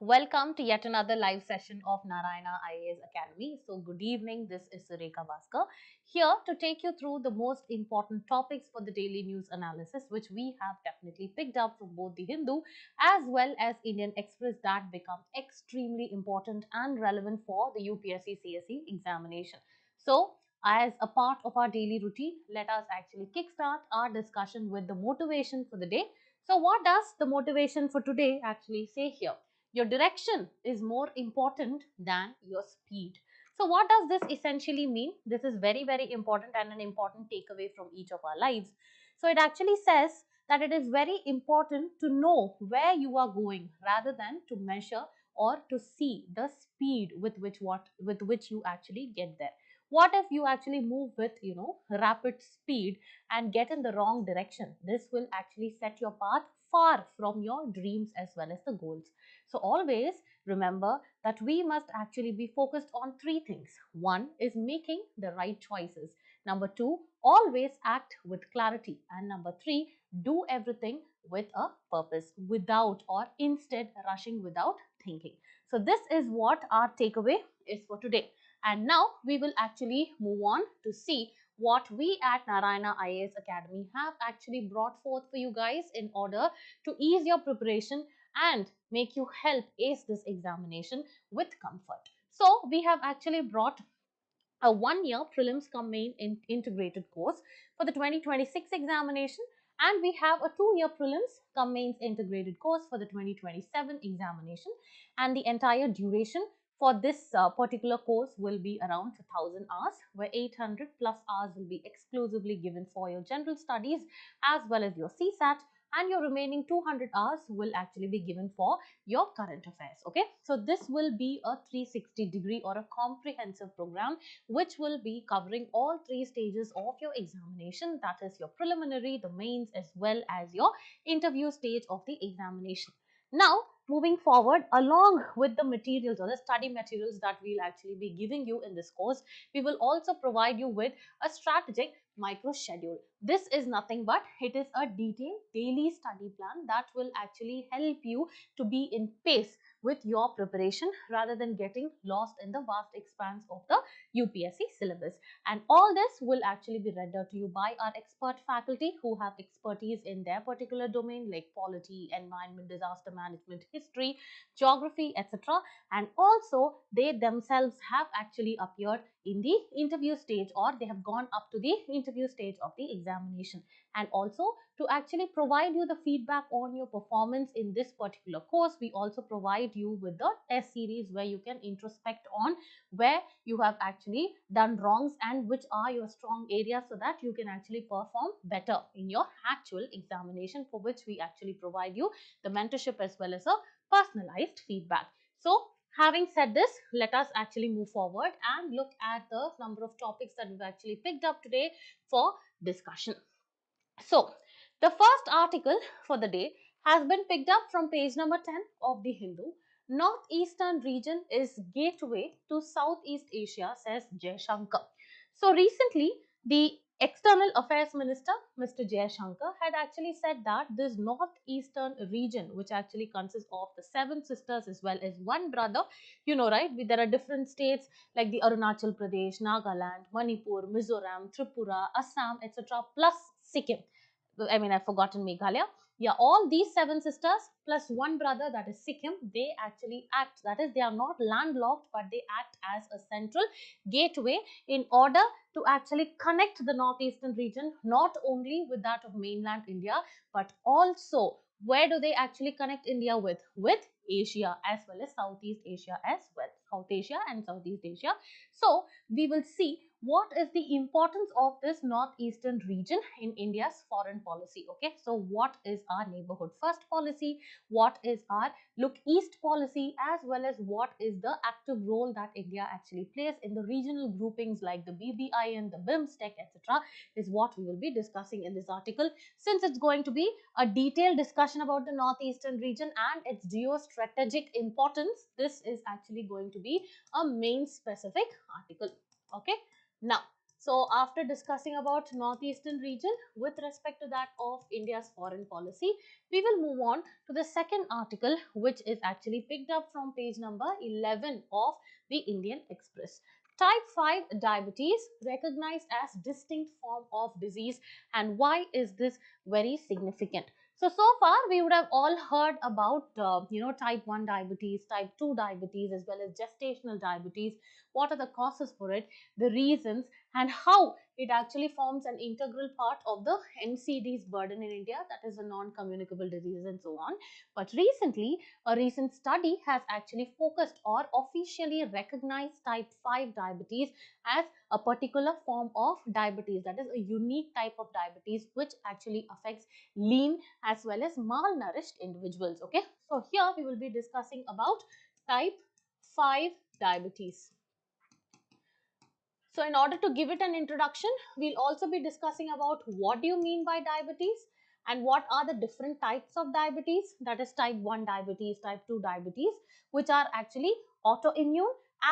Welcome to yet another live session of Narayana IAS Academy. So, good evening. This is Sureka Bhaskar here to take you through the most important topics for the daily news analysis, which we have definitely picked up from both the Hindu as well as Indian Express that become extremely important and relevant for the UPSC CSE examination. So, as a part of our daily routine, let us actually kickstart our discussion with the motivation for the day. So, what does the motivation for today actually say here? Your direction is more important than your speed. So what does this essentially mean? This is very, very important and an important takeaway from each of our lives. So it actually says that it is very important to know where you are going rather than to measure or to see the speed with which you actually get there. What if you actually move with rapid speed and get in the wrong direction? This will actually set your path far from your dreams as well as the goals. So always remember that we must actually be focused on three things. One is making the right choices. Number two, always act with clarity. And number three, do everything with a purpose without or instead rushing without thinking. So this is what our takeaway is for today. And now we will actually move on to see what we at Narayana IAS Academy have actually brought forth for you guys in order to ease your preparation and make you help ace this examination with comfort. So we have actually brought a 1-year prelims cum main integrated course for the 2026 examination, and we have a 2-year prelims cum mains integrated course for the 2027 examination, and the entire duration for this particular course will be around 1000 hours, where 800 plus hours will be exclusively given for your general studies as well as your CSAT, and your remaining 200 hours will actually be given for your current affairs. Okay, so this will be a 360-degree or a comprehensive program which will be covering all three stages of your examination, that is your preliminary, the mains as well as your interview stage of the examination. Now moving forward, along with the materials or the study materials that we'll actually be giving you in this course, we will also provide you with a strategic micro schedule. This is nothing but it is a detailed daily study plan that will actually help you to be in pace with your preparation rather than getting lost in the vast expanse of the UPSC syllabus. And all this will actually be rendered to you by our expert faculty who have expertise in their particular domain like polity, environment, disaster management, history, geography, etc. And also they themselves have actually appeared in the interview stage, or they have gone up to the interview stage of the examination. And also to actually provide you the feedback on your performance in this particular course, we also provide you with the test series where you can introspect on where you have actually done wrongs and which are your strong areas, so that you can actually perform better in your actual examination, for which we actually provide you the mentorship as well as a personalized feedback. So having said this, let us actually move forward and look at the number of topics that we've actually picked up today for discussion. So the first article for the day has been picked up from page number 10 of the Hindu. Northeastern region is gateway to Southeast Asia, says Jaishankar. So recently, the External Affairs Minister, Mr. Jaishankar, had actually said that this Northeastern region, which actually consists of the 7 sisters as well as one brother, you know, right? There are different states like the Arunachal Pradesh, Nagaland, Manipur, Mizoram, Tripura, Assam, etc. plus Sikkim. I mean, I've forgotten Meghalaya. Yeah, all these 7 sisters plus one brother, that is Sikkim, they actually act, that is, they are not landlocked, but they act as a central gateway in order to actually connect the northeastern region not only with that of mainland India, but also where do they actually connect India with? With Asia as well as Southeast Asia as well. South Asia and Southeast Asia. So we will see what is the importance of this northeastern region in India's foreign policy. Okay, so what is our neighborhood first policy, what is our look east policy, as well as what is the active role that India actually plays in the regional groupings like the BBI and the BIMSTEC, etc. is what we will be discussing in this article. Since it's going to be a detailed discussion about the northeastern region and its geostrategic importance, this is actually going to be a main specific article. Okay, now So after discussing about Northeastern region with respect to that of India's foreign policy, we will move on to the second article, which is actually picked up from page number 11 of the Indian Express. Type 5 diabetes recognized as distinct form of disease, and why is this very significant? So far we would have all heard about type 1 diabetes, type 2 diabetes, as well as gestational diabetes. What are the causes for it, the reasons, and how it actually forms an integral part of the NCD's burden in India, that is a non-communicable disease and so on. But recently, a recent study has actually focused or officially recognized type 5 diabetes as a particular form of diabetes, that is a unique type of diabetes which actually affects lean as well as malnourished individuals. Okay, so here we will be discussing about type 5 diabetes. So in order to give it an introduction, we'll also be discussing about what do you mean by diabetes and what are the different types of diabetes, that is type 1 diabetes, type 2 diabetes, which are actually autoimmune,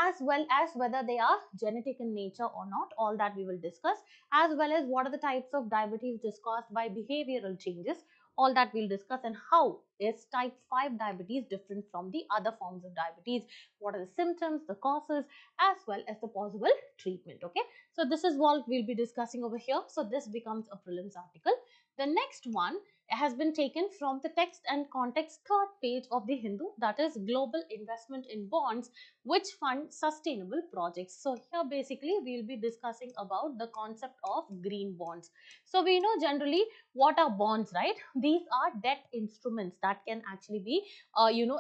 as well as whether they are genetic in nature or not. All that we will discuss, as well as what are the types of diabetes caused by behavioral changes. All that we'll discuss, and how is type 5 diabetes different from the other forms of diabetes, what are the symptoms, the causes, as well as the possible treatment. Okay, so this is what we'll be discussing over here. So this becomes a prelims article. The next one has been taken from the text and context third page of the Hindu, that is global investment in bonds which fund sustainable projects. So here basically we'll be discussing about the concept of green bonds. So we know generally what are bonds, right? These are debt instruments that can actually be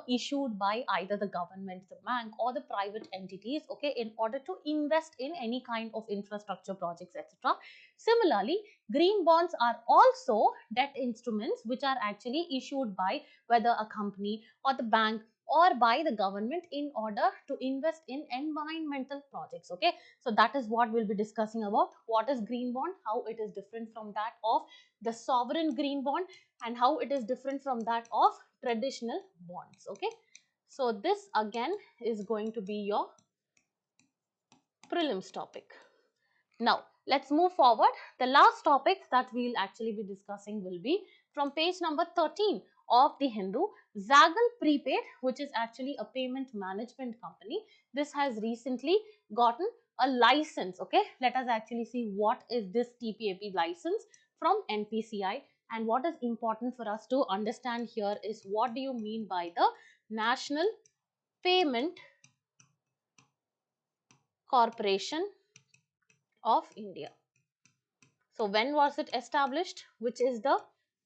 issued by either the government, the bank, or the private entities, okay, in order to invest in any kind of infrastructure projects, etc. Similarly, green bonds are also debt instruments which are actually issued by whether a company or the bank or by the government in order to invest in environmental projects. Okay, so that is what we'll be discussing about. What is green bond, how it is different from that of the sovereign green bond, and how it is different from that of traditional bonds. Okay, so this again is going to be your prelims topic. Now, let's move forward. The last topic that we'll actually be discussing will be from page number 13 of the Hindu, Zaggle Prepaid, which is actually a payment management company. This has recently gotten a license. Okay, let us actually see what is this TPAP license from NPCI, and what is important for us to understand here is what do you mean by the National Payment Corporation of India. So when was it established? Which is the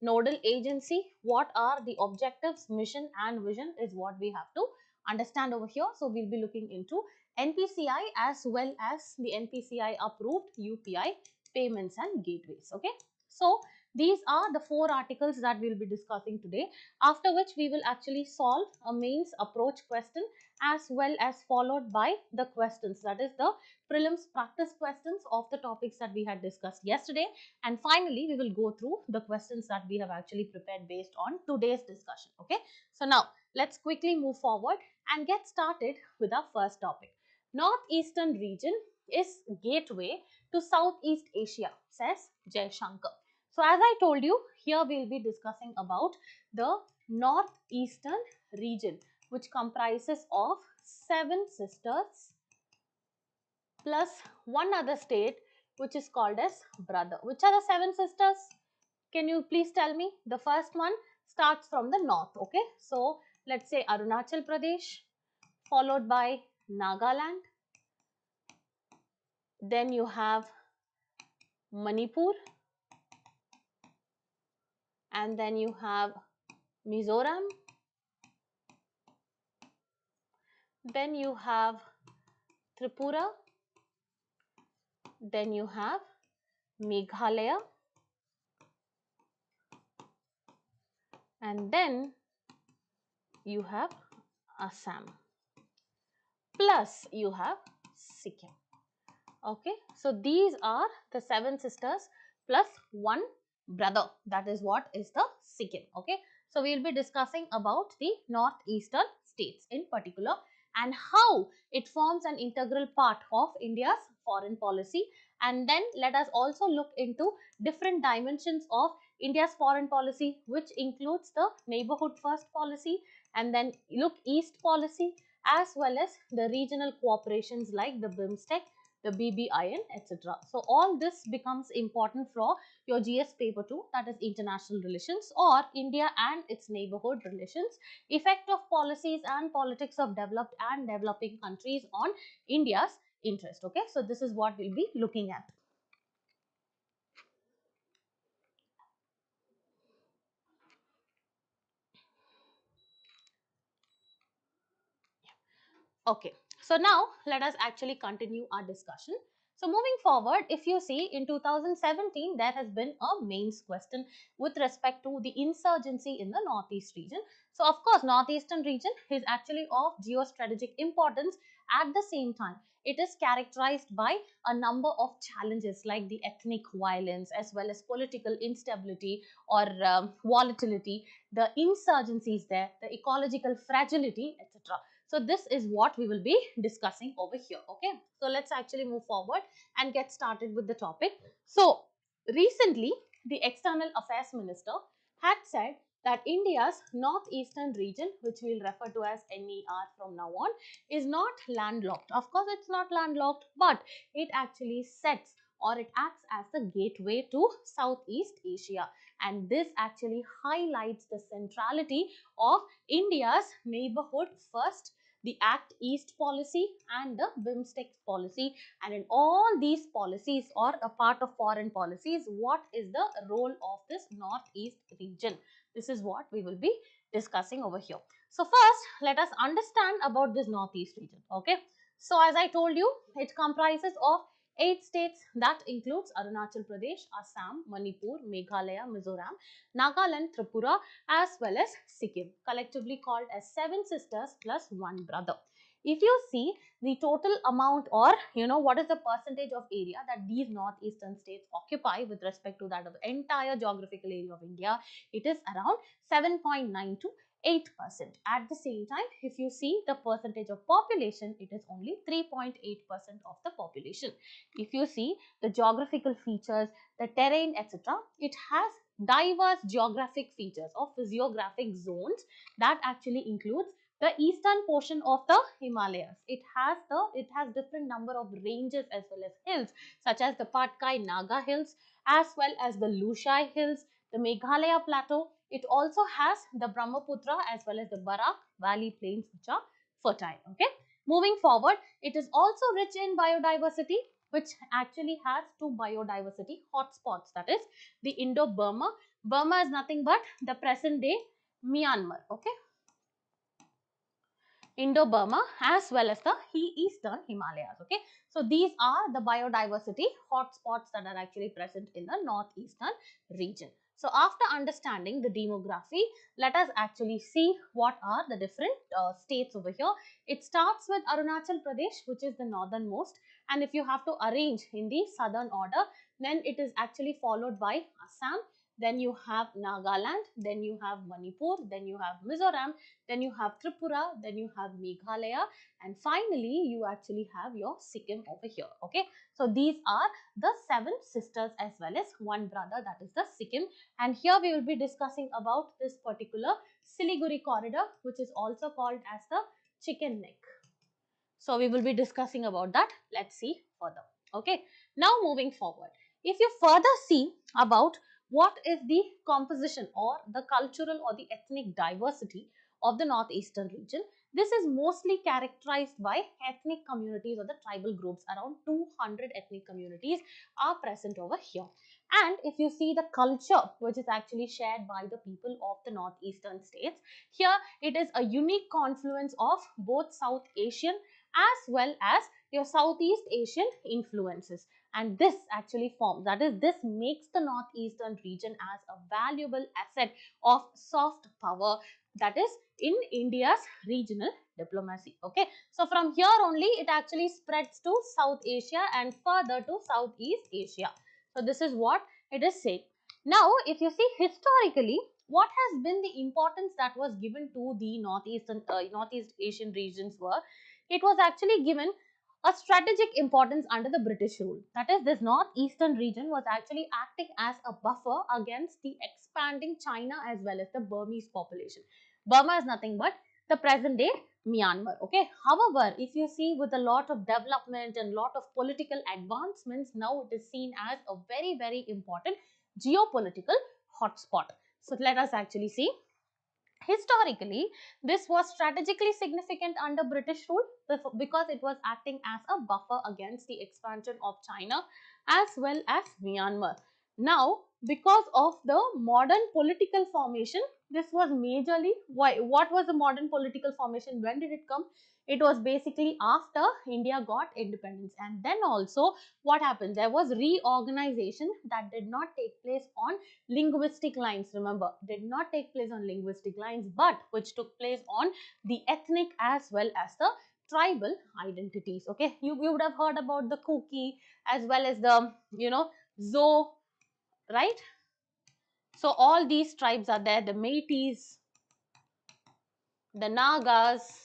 nodal agency? What are the objectives, mission and vision is what we have to understand over here. So we'll be looking into NPCI as well as the NPCI approved UPI payments and gateways. Okay. So these are the 4 articles that we'll be discussing today, after which we will actually solve a mains approach question as well as followed by the questions, that is the prelims practice questions of the topics that we had discussed yesterday, and finally we will go through the questions that we have actually prepared based on today's discussion. Okay, so now let's quickly move forward and get started with our first topic. Northeastern region is gateway to Southeast Asia, says Jaishankar. So as I told you, here we will be discussing about the Northeastern region, which comprises of 7 sisters plus one other state which is called as brother. Which are the 7 sisters? Can you please tell me? The first one starts from the north. Okay, so let's say Arunachal Pradesh, followed by Nagaland, then you have Manipur, and then you have Mizoram, then you have Tripura, then you have Meghalaya, and then you have Assam, plus you have Sikkim. Okay, so these are the 7 sisters plus one brother, that is what is the Sikkim. Okay, so we will be discussing about the northeastern states in particular and how it forms an integral part of India's foreign policy, and then let us also look into different dimensions of India's foreign policy, which includes the neighborhood first policy, and then look east policy, as well as the regional cooperations like the BIMSTEC, the BBIN, etc. So all this becomes important for your GS paper 2, that is international relations or India and its neighborhood relations, effect of policies and politics of developed and developing countries on India's interest. Okay, so this is what we'll be looking at. Okay, so now let us actually continue our discussion. So moving forward, if you see in 2017, there has been a mains question with respect to the insurgency in the Northeast region. So of course, Northeastern region is actually of geostrategic importance. At the same time, it is characterized by a number of challenges like the ethnic violence as well as political instability or volatility, the insurgencies there, the ecological fragility, etc. So this is what we will be discussing over here. Okay, so let's actually move forward and get started with the topic. So recently, the External Affairs Minister had said that India's northeastern region, which we'll refer to as NER from now on, is not landlocked. Of course, it's not landlocked, but it actually sets or it acts as the gateway to Southeast Asia. And this actually highlights the centrality of India's neighborhood first, the Act East policy and the BIMSTEC policy. And in all these policies or a part of foreign policies, what is the role of this Northeast region? This is what we will be discussing over here. So first, let us understand about this Northeast region. Okay. So as I told you, it comprises of 8 states, that includes Arunachal Pradesh, Assam, Manipur, Meghalaya, Mizoram, Nagaland, Tripura, as well as Sikkim, collectively called as 7 sisters plus 1 brother. If you see the total amount, or what is the percentage of area that these northeastern states occupy with respect to that of the entire geographical area of India, it is around 7.9 to 8%. At the same time, if you see the percentage of population, it is only 3.8% of the population. If you see the geographical features, the terrain, etc., it has diverse geographic features or physiographic zones that actually includes the eastern portion of the Himalayas. It has different number of ranges as well as hills, such as the Patkai Naga Hills, as well as the Lushai Hills, the Meghalaya Plateau. It also has the Brahmaputra as well as the Barak Valley Plains, which are fertile. Okay. Moving forward, it is also rich in biodiversity, which actually has 2 biodiversity hotspots, that is the Indo-Burma. Burma is nothing but the present day Myanmar. Okay. Indo-Burma as well as the eastern Himalayas. Okay, so these are the biodiversity hotspots that are actually present in the northeastern region. So after understanding the demography, let us actually see what are the different states over here. It starts with Arunachal Pradesh, which is the northernmost, and if you have to arrange in the southern order, then it is actually followed by Assam, then you have Nagaland, then you have Manipur, then you have Mizoram, then you have Tripura, then you have Meghalaya, and finally you actually have your Sikkim over here. Okay, so these are the 7 sisters as well as 1 brother, that is the Sikkim. And here we will be discussing about this particular Siliguri corridor, which is also called as the chicken neck. So we will be discussing about that. Let's see further. Okay, now moving forward, if you further see about what is the composition or the cultural or the ethnic diversity of the northeastern region, this is mostly characterized by ethnic communities or the tribal groups. Around 200 ethnic communities are present over here. And if you see the culture which is actually shared by the people of the northeastern states, here it is a unique confluence of both South Asian as well as your Southeast Asian influences. And this actually forms, that is, this makes the northeastern region as a valuable asset of soft power, that is in India's regional diplomacy. Okay, so from here only it actually spreads to South Asia and further to Southeast Asia. So this is what it is saying. Now if you see historically, what has been the importance that was given to the Northeast Asian regions were, it was actually given a strategic importance under the British rule. That is, this northeastern region was actually acting as a buffer against the expanding China as well as the Burmese population. Burma is nothing but the present day Myanmar. Okay. However, if you see, with a lot of development and lot of political advancements, now it is seen as a very, very important geopolitical hotspot. So let us actually see. Historically, this was strategically significant under British rule because it was acting as a buffer against the expansion of China as well as Myanmar. Now, because of the modern political formation, this was majorly, what was the modern political formation? When did it come? It was basically after India got independence, and then also what happened? There was reorganization that did not take place on linguistic lines. Remember, did not take place on linguistic lines, but which took place on the ethnic as well as the tribal identities. Okay, you would have heard about the Kuki as well as the Zo, right? So all these tribes are there, the Métis, the Nagas,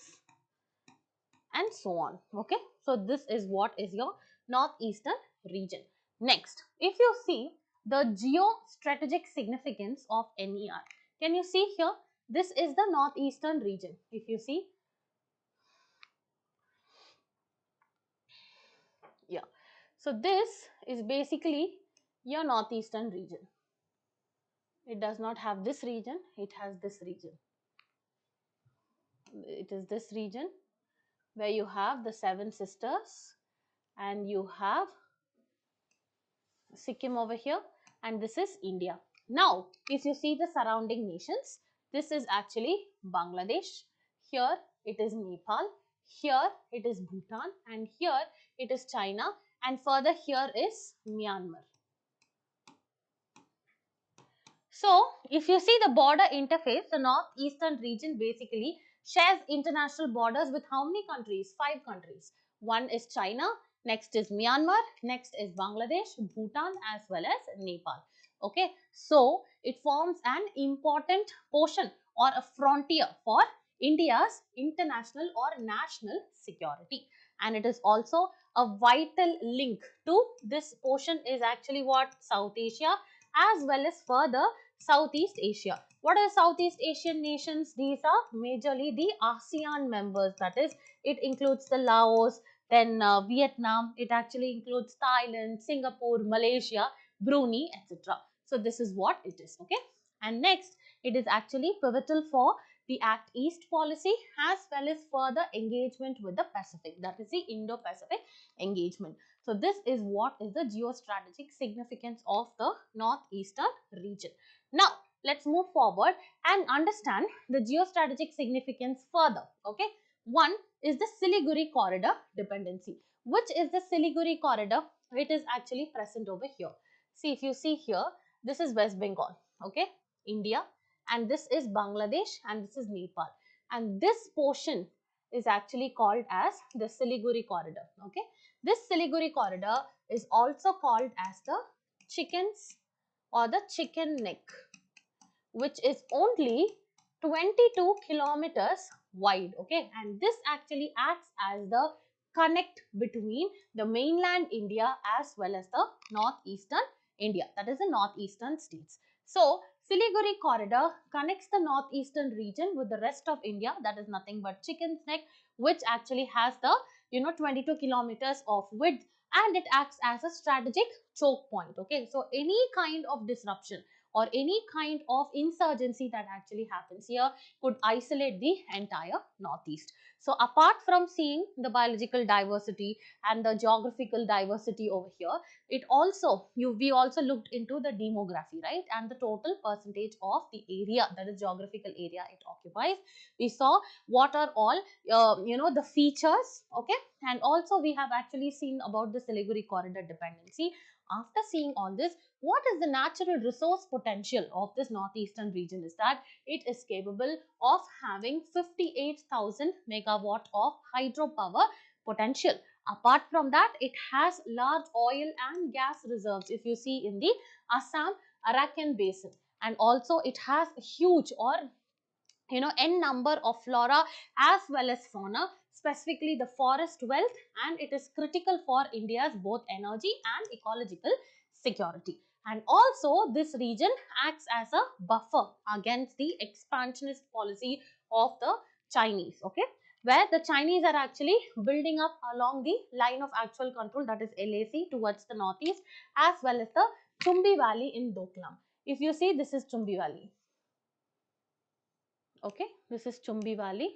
and so on. Okay, so this is what is your northeastern region. Next, if you see the geostrategic significance of NER, can you see here? This is the northeastern region. If you see, yeah, so this is basically your northeastern region. It does not have this region, it has this region. It is this region where you have the Seven Sisters and you have Sikkim over here, and this is India. Now, if you see the surrounding nations, this is actually Bangladesh, here it is Nepal, here it is Bhutan, and here it is China, and further here is Myanmar. So, if you see the border interface, the northeastern region basically shares international borders with how many countries? 5 countries. One is China, next is Myanmar, next is Bangladesh, Bhutan as well as Nepal. Okay, so it forms an important portion or a frontier for India's international or national security, and it is also a vital link to this portion is actually what? South Asia as well as further Southeast Asia. What are Southeast Asian nations? These are majorly the ASEAN members. That is, it includes the Laos, then Vietnam. It actually includes Thailand, Singapore, Malaysia, Brunei, etc. So this is what it is. Okay. And next, it is actually pivotal for the Act East policy as well as further engagement with the Pacific. That is the Indo-Pacific engagement. So this is what is the geostrategic significance of the northeastern region. Now, let's move forward and understand the geostrategic significance further. Okay. One is the Siliguri corridor dependency. Which is the Siliguri corridor? It is actually present over here. See, if you see here, this is West Bengal, okay, India, and this is Bangladesh, and this is Nepal. And this portion is actually called as the Siliguri corridor, okay. This Siliguri corridor is also called as the chickens or the chicken neck, which is only 22 kilometers wide, okay, and this actually acts as the connect between the mainland India as well as the northeastern India, that is the northeastern states. So, Siliguri corridor connects the northeastern region with the rest of India, that is nothing but Chicken's Neck, which actually has the 22 kilometers of width, and it acts as a strategic choke point, okay. So, any kind of disruption or any kind of insurgency that actually happens here could isolate the entire northeast. So apart from seeing the biological diversity and the geographical diversity over here, it also we also looked into the demography, right, and the total percentage of the area, that is geographical area it occupies. We saw what are all the features, okay, and also we have actually seen about the Siliguri corridor dependency. After seeing all this, what is the natural resource potential of this northeastern region is that it is capable of having 58,000 megawatt of hydropower potential. Apart from that, it has large oil and gas reserves if you see in the Assam Arakan basin, and also it has huge or n number of flora as well as fauna specifically the forest wealth, and it is critical for India's both energy and ecological security. And also this region acts as a buffer against the expansionist policy of the Chinese, okay, where the Chinese are actually building up along the line of actual control, that is LAC, towards the northeast, as well as the Chumbi Valley in Doklam. If you see, this is Chumbi Valley. Okay, this is Chumbi Valley,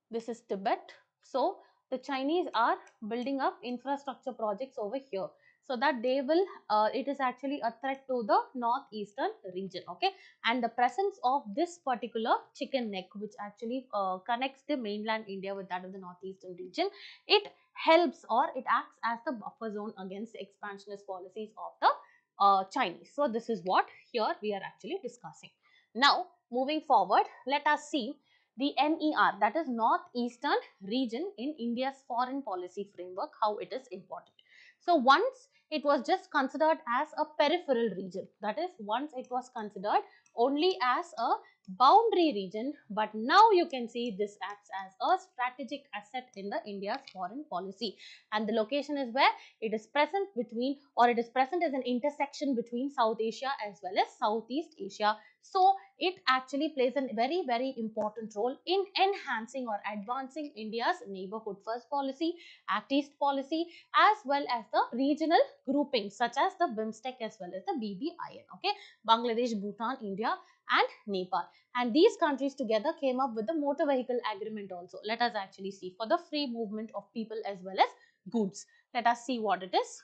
this is Tibet. So the Chinese are building up infrastructure projects over here, so that they will, it is actually a threat to the northeastern region, okay. And the presence of this particular chicken neck, which actually connects the mainland India with that of the northeastern region, it helps, or it acts as the buffer zone against the expansionist policies of the Chinese. So this is what here we are actually discussing. Now moving forward, let us see the NER, that is Northeastern Region in India's foreign policy framework, how it is important. So once it was just considered as a peripheral region, that is once it was considered only as a boundary region, but now you can see this acts as a strategic asset in the India's foreign policy, and the location is where it is present between, or it is present as an intersection between South Asia as well as Southeast Asia. So it actually plays a very, very important role in enhancing or advancing India's neighborhood first policy, Act East policy, as well as the regional groupings such as the BIMSTEC as well as the BBIN, okay, Bangladesh, Bhutan, India and Nepal. And these countries together came up with the motor vehicle agreement also. Let us actually see, for the free movement of people as well as goods. Let us see what it is.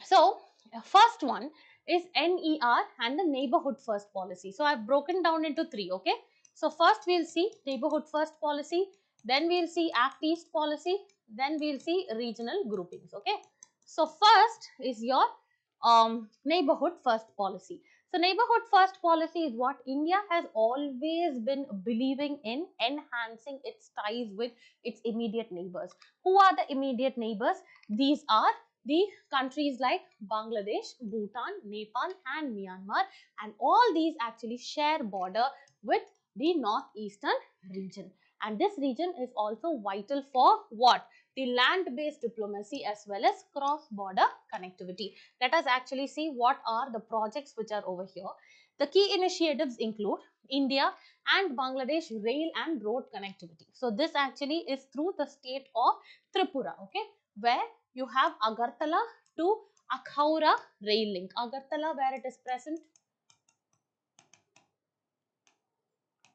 So first one is NER and the neighborhood first policy. So I've broken down into three, okay. So first we'll see neighborhood first policy, then we'll see Act East policy, then we'll see regional groupings, okay. So first is your neighborhood first policy. So neighborhood first policy is what India has always been believing in, enhancing its ties with its immediate neighbors. Who are the immediate neighbors? These are the countries like Bangladesh, Bhutan, Nepal and Myanmar, and all these actually share border with the northeastern region. And this region is also vital for what? The land-based diplomacy as well as cross-border connectivity. Let us actually see what are the projects which are over here. The key initiatives include India and Bangladesh rail and road connectivity. So this actually is through the state of Tripura, okay, where you have Agartala to Akhaura rail link. Agartala, where it is present,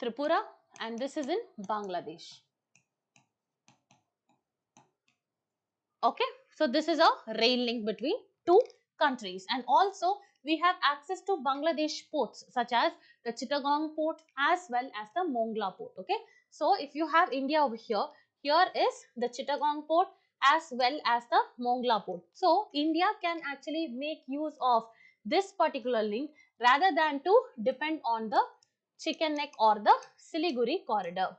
Tripura, and this is in Bangladesh. Okay, so this is a rail link between two countries, and also we have access to Bangladesh ports such as the Chittagong port as well as the Mongla port. Okay, so if you have India over here, here is the Chittagong port as well as the Mongla port. So India can actually make use of this particular link rather than to depend on the Chicken Neck or the Siliguri corridor.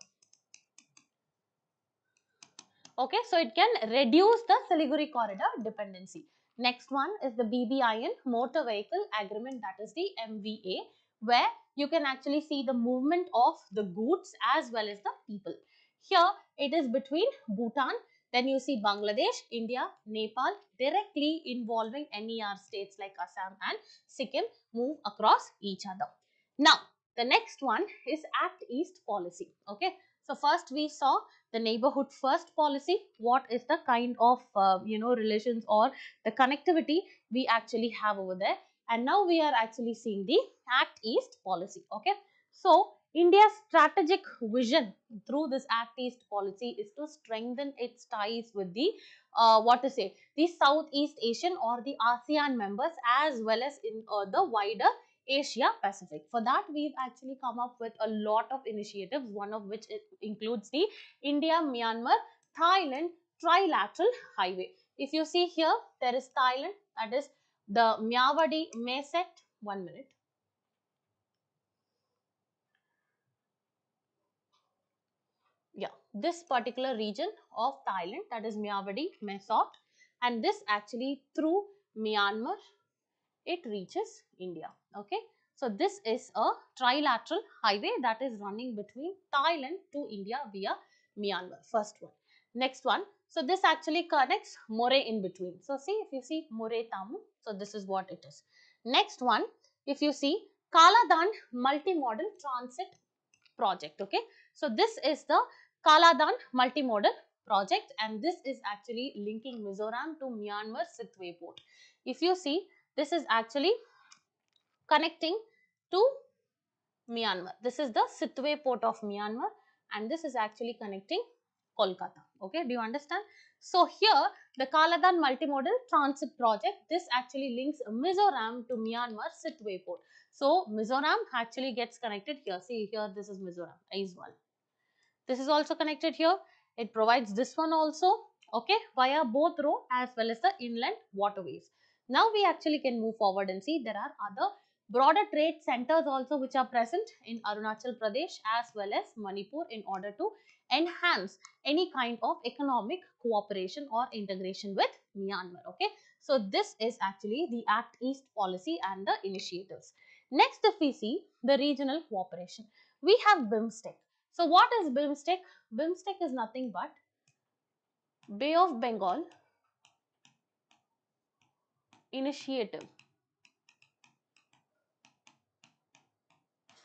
Okay, so it can reduce the Siliguri corridor dependency. Next one is the BBIN, Motor Vehicle Agreement, that is the MVA, where you can actually see the movement of the goods as well as the people. Here it is between Bhutan, then you see Bangladesh, India, Nepal, directly involving NER states like Assam and Sikkim move across each other. Now, the next one is Act East policy. Okay, so first we saw the neighborhood first policy, what is the kind of relations or the connectivity we actually have over there, and now we are actually seeing the Act East policy. Okay, so India's strategic vision through this Act East policy is to strengthen its ties with the the Southeast Asian or the ASEAN members as well as in the wider Asia Pacific. For that, we've actually come up with a lot of initiatives, one of which includes the India, Myanmar, Thailand trilateral highway. If you see here, there is Thailand, that is the Myawaddy Meset. 1 minute. Yeah, this particular region of Thailand, that is Myawaddy Mesot, and this actually through Myanmar it reaches India. Okay, so this is a trilateral highway that is running between Thailand to India via Myanmar, first one. Next one, so this actually connects Moreh in between. So see, if you see Moreh Tamu, so this is what it is. Next one, if you see Kaladan multimodal transit project. Okay, so this is the Kaladan multimodal project, and this is actually linking Mizoram to Myanmar Sitwe port. If you see, this is actually connecting to Myanmar. This is the Sitwe port of Myanmar, and this is actually connecting Kolkata. Okay, do you understand? So here the Kaladan multimodal transit project, this actually links Mizoram to Myanmar Sitwe port. So Mizoram actually gets connected here. See here, this is Mizoram, Aizawl. This is also connected here. It provides this one also, okay, via both road as well as the inland waterways. Now we actually can move forward and see there are other broader trade centers also which are present in Arunachal Pradesh as well as Manipur in order to enhance any kind of economic cooperation or integration with Myanmar. Okay, so this is actually the Act East policy and the initiatives. Next, if we see the regional cooperation, we have BIMSTEC. So what is BIMSTEC? BIMSTEC is nothing but Bay of Bengal Initiative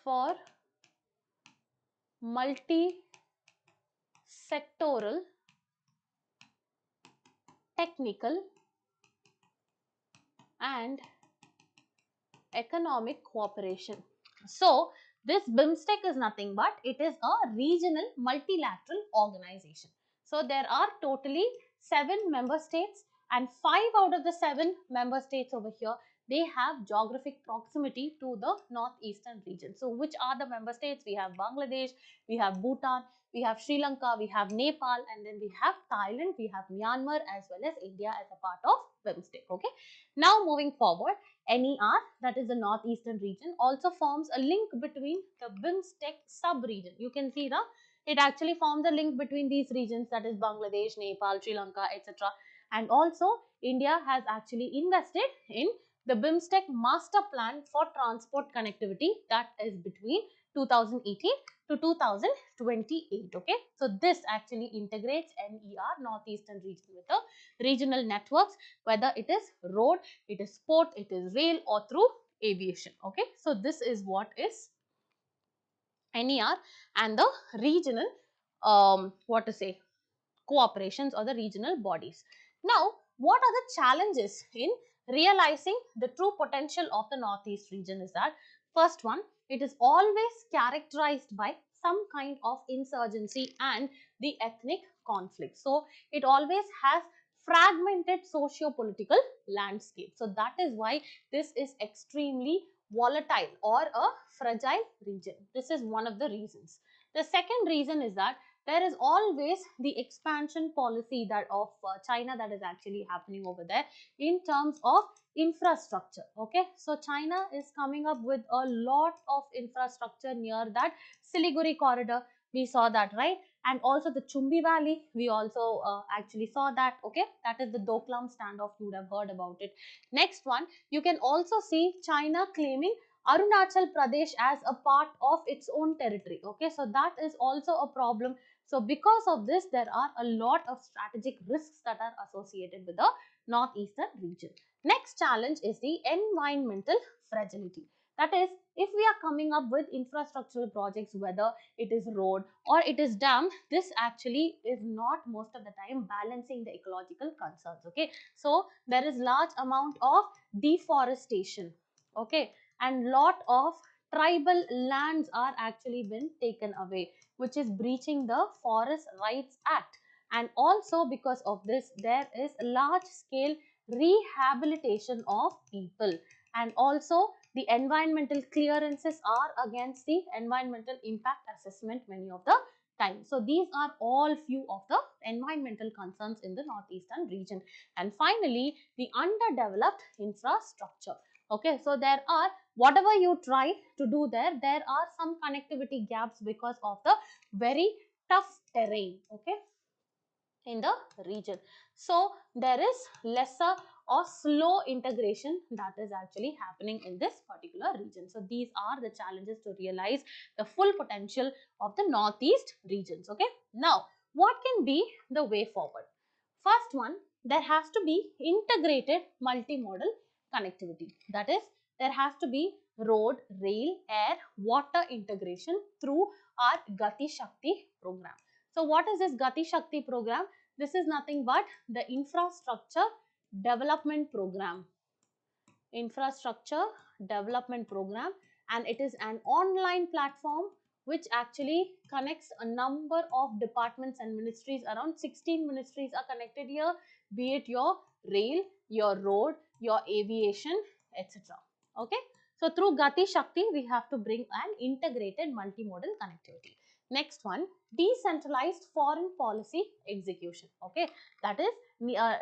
for multi-sectoral technical and economic cooperation. So this BIMSTEC is nothing but it is a regional multilateral organization. So there are totally 7 member states, and 5 out of the 7 member states over here, they have geographic proximity to the Northeastern region. So which are the member states? We have Bangladesh, we have Bhutan, we have Sri Lanka, we have Nepal, and then we have Thailand, we have Myanmar as well as India as a part of BIMSTEC. Okay. Now moving forward, NER, that is the Northeastern region, also forms a link between the BIMSTEC sub-region. You can see that it actually forms a link between these regions, that is Bangladesh, Nepal, Sri Lanka, etc. And also India has actually invested in the BIMSTEC master plan for transport connectivity, that is between 2018 to 2028. Okay, so this actually integrates NER, Northeastern region, with the regional networks, whether it is road, it is port, it is rail, or through aviation. Okay, so this is what is NER and the regional what to say, cooperations or the regional bodies. Now, what are the challenges in realizing the true potential of the Northeast region is that, first one, it is always characterized by some kind of insurgency and the ethnic conflict. So it always has fragmented socio-political landscape. So that is why this is extremely volatile or a fragile region. This is one of the reasons. The second reason is that there is always the expansion policy that of China that is actually happening over there in terms of infrastructure. Okay, so China is coming up with a lot of infrastructure near that Siliguri corridor. We saw that, right? And also the Chumbi Valley, we also actually saw that. Okay, that is the Doklam standoff. You would have heard about it. Next one, you can also see China claiming Arunachal Pradesh as a part of its own territory. Okay, so that is also a problem. So because of this, there are a lot of strategic risks that are associated with the Northeastern region. Next challenge is the environmental fragility. That is, if we are coming up with infrastructural projects, whether it is road or it is dam, this actually is not most of the time balancing the ecological concerns. Okay, so there is large amount of deforestation. Okay, and lot of tribal lands are actually been taken away, which is breaching the Forest Rights Act. And also because of this, there is large scale rehabilitation of people, and also the environmental clearances are against the environmental impact assessment many of the time. So these are all few of the environmental concerns in the Northeastern region. And finally, the underdeveloped infrastructure. Okay, so there are, whatever you try to do there are some connectivity gaps because of the very tough terrain, okay, in the region. So there is lesser or slow integration that is actually happening in this particular region. So these are the challenges to realize the full potential of the Northeast regions. Okay, now What can be the way forward? First one, there has to be integrated multimodal connectivity. That is, there has to be road, rail, air, water integration through our Gati Shakti program. So what is this Gati Shakti program? This is nothing but the infrastructure development program. Infrastructure development program, and it is an online platform which actually connects a number of departments and ministries. Around 16 ministries are connected here, be it your rail, your road, your aviation, etc. Okay, so through Gati Shakti we have to bring an integrated multimodal connectivity. Next one, decentralized foreign policy execution. Okay, that is,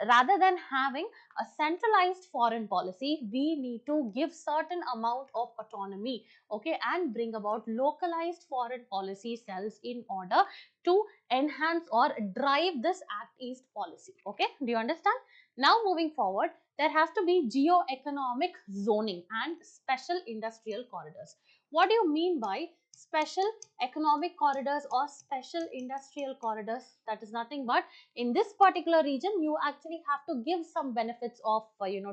rather than having a centralized foreign policy, we need to give certain amount of autonomy, okay, and bring about localized foreign policy cells in order to enhance or drive this Act East policy. Okay, do you understand? Now moving forward, there has to be geo-economic zoning and special industrial corridors. What do you mean by special economic corridors or special industrial corridors? That is nothing but, in this particular region you actually have to give some benefits of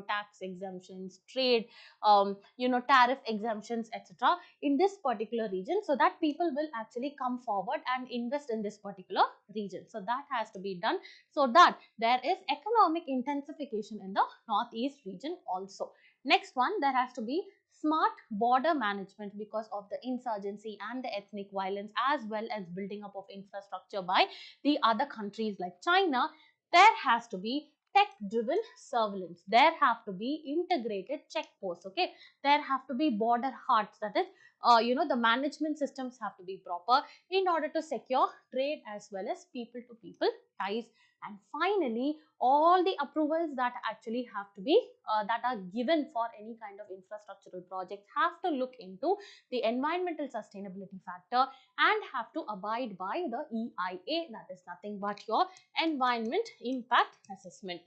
tax exemptions, trade, tariff exemptions, etc. in this particular region, so that people will actually come forward and invest in this particular region. So that has to be done, so that there is economic intensification in the Northeast region also. Next one, there has to be smart border management because of the insurgency and the ethnic violence, as well as building up of infrastructure by the other countries like China. There has to be tech driven surveillance, there have to be integrated checkposts, okay, there have to be border hearts, that is, the management systems have to be proper in order to secure trade as well as people to people ties. And finally, all the approvals that actually have to be that are given for any kind of infrastructural projects have to look into the environmental sustainability factor and have to abide by the EIA, that is nothing but your environment impact assessment.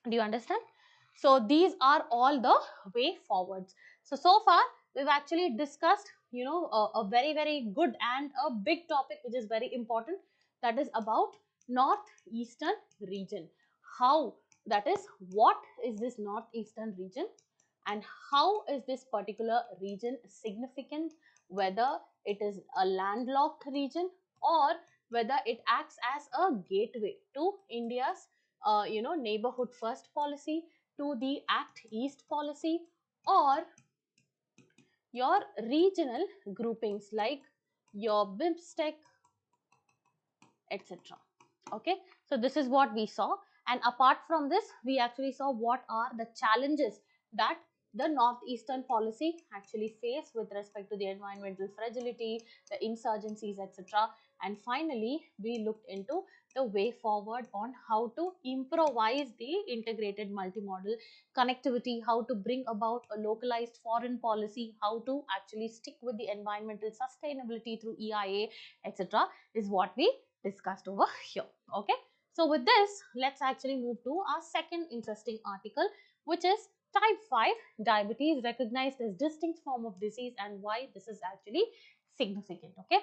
Do you understand? So these are all the way forwards. So far we've actually discussed a very good and a big topic which is very important, that is about Northeastern region. How, that is, what is this Northeastern region and how is this particular region significant, whether it is a landlocked region or whether it acts as a gateway to India's neighborhood first policy, to the Act East policy, or your regional groupings like your BIMSTEC, etc. Okay, so this is what we saw, and apart from this we actually saw what are the challenges that the Northeastern policy actually face with respect to the environmental fragility, the insurgencies, etc. And finally we looked into the way forward on how to improvise the integrated multimodal connectivity, how to bring about a localized foreign policy, how to actually stick with the environmental sustainability through EIA, etc. is what we discussed over here. Okay, so with this, let's actually move to our second interesting article, which is type 5 diabetes recognized as distinct form of disease and why this is actually significant. Okay,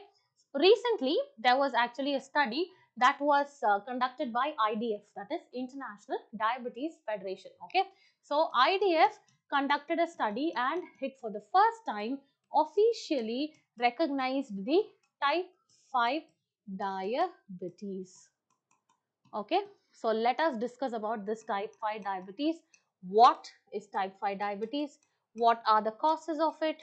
recently there was actually a study that was conducted by IDF, that is International Diabetes Federation. Okay, so IDF conducted a study and it for the first time officially recognized the type 5 diabetes. Okay, so let us discuss about this type 5 diabetes. What is type 5 diabetes? What are the causes of it?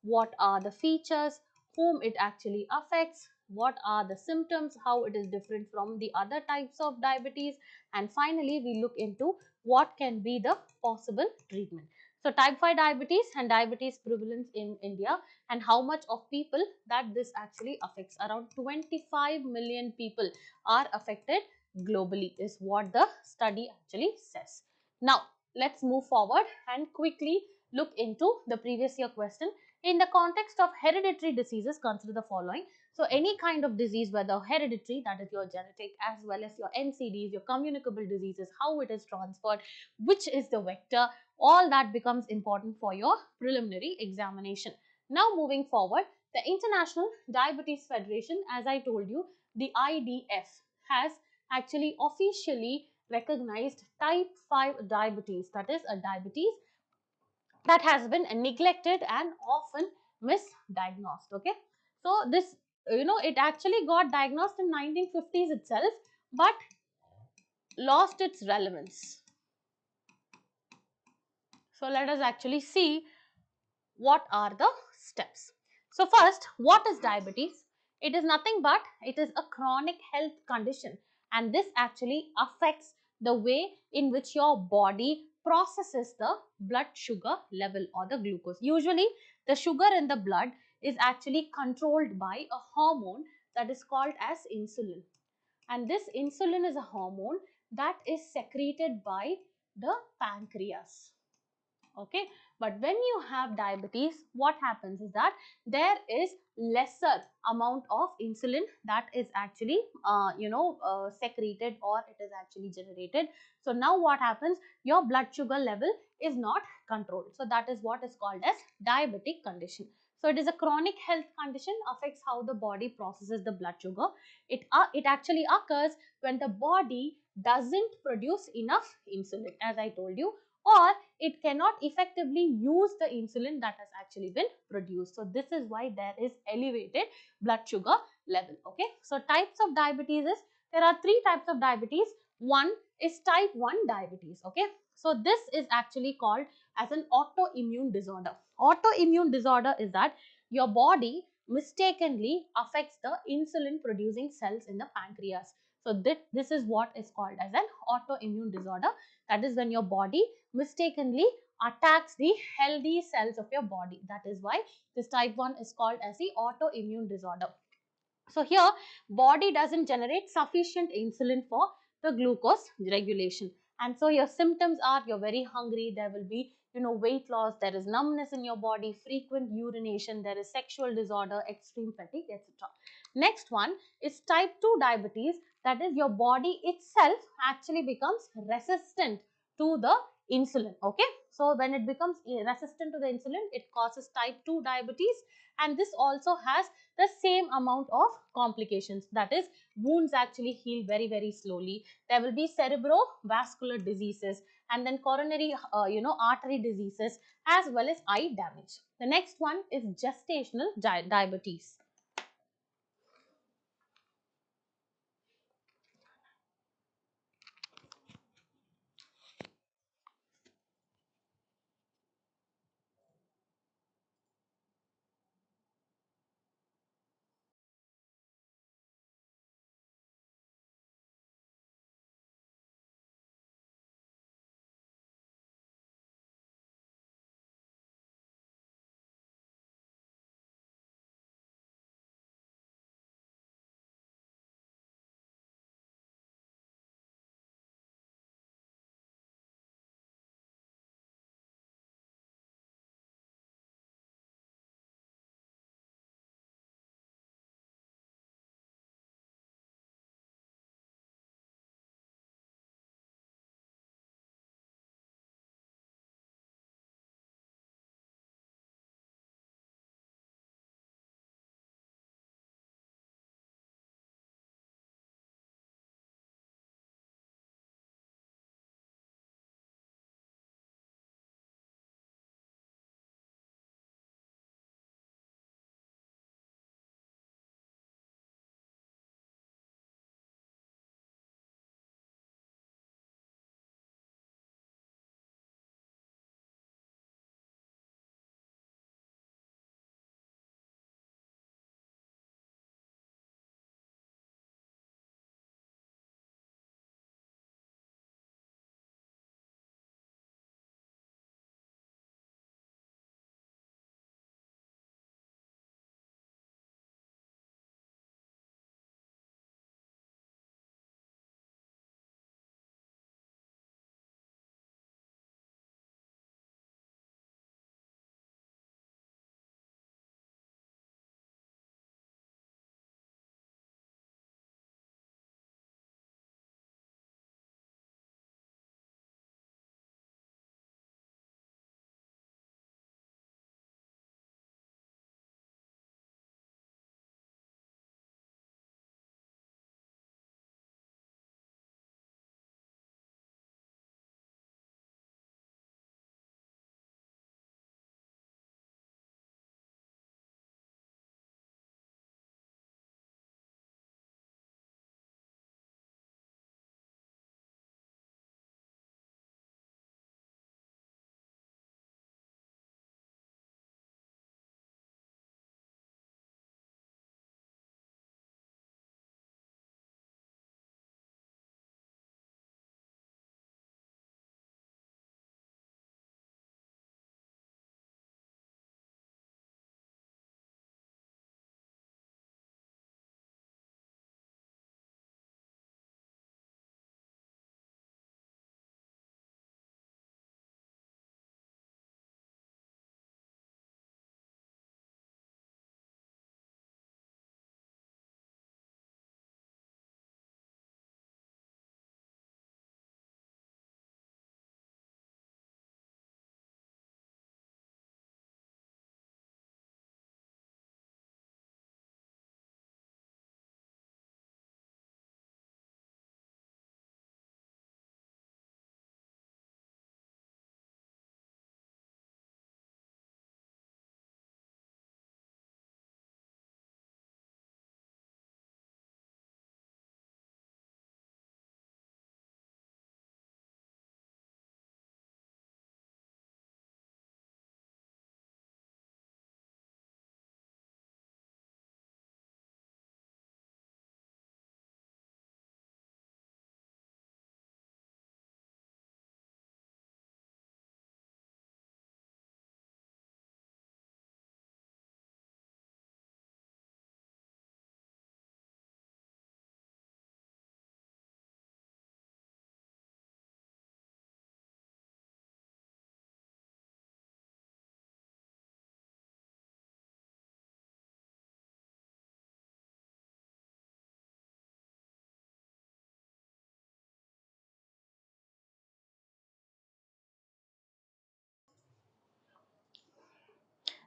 What are the features? Whom it actually affects? What are the symptoms? How it is different from the other types of diabetes? And finally, we look into what can be the possible treatment. So type 5 diabetes and diabetes prevalence in India, and how much of people that this actually affects. Around 25 million people are affected globally is what the study actually says. Now, let's move forward and quickly look into the previous year question. In the context of hereditary diseases, consider the following. So, any kind of disease, whether hereditary, that is your genetic, as well as your NCDs, your communicable diseases, how it is transferred, which is the vector, all that becomes important for your preliminary examination. Now, moving forward, the International Diabetes Federation, as I told you, the IDF has actually officially recognized type 5 diabetes, that is a diabetes that has been neglected and often misdiagnosed. Okay, so this, it actually got diagnosed in 1950s itself, but lost its relevance. So let us actually see what are the steps. So first, what is diabetes? It is nothing but it is a chronic health condition, and this actually affects the way in which your body processes the blood sugar level or the glucose. Usually the sugar in the blood is actually controlled by a hormone that is called as insulin, and this insulin is a hormone that is secreted by the pancreas. Okay, but when you have diabetes, what happens is that there is lesser amount of insulin that is actually secreted, or it is actually generated. So now what happens, your blood sugar level is not controlled. So that is what is called as diabetic condition. So it is a chronic health condition, affects how the body processes the blood sugar. It actually occurs when the body doesn't produce enough insulin, as I told you, or it cannot effectively use the insulin that has actually been produced. So this is why there is elevated blood sugar level. Okay, so types of diabetes is, there are three types of diabetes. One is type 1 diabetes. Okay, so this is actually called as an autoimmune disorder. Autoimmune disorder is that your body mistakenly affects the insulin producing cells in the pancreas. So this is what is called as an autoimmune disorder. That is when your body mistakenly attacks the healthy cells of your body. That is why this type 1 is called as the autoimmune disorder. So here, body doesn't generate sufficient insulin for the glucose regulation, and so your symptoms are, you're very hungry, there will be weight loss, there is numbness in your body, frequent urination, there is sexual disorder, extreme fatigue, etc. Next one is type 2 diabetes, that is your body itself actually becomes resistant to the insulin. Okay, so when it becomes resistant to the insulin, it causes type 2 diabetes, and this also has the same amount of complications. That is, wounds actually heal very slowly. There will be cerebrovascular diseases, and then coronary artery diseases, as well as eye damage. The next one is gestational diabetes.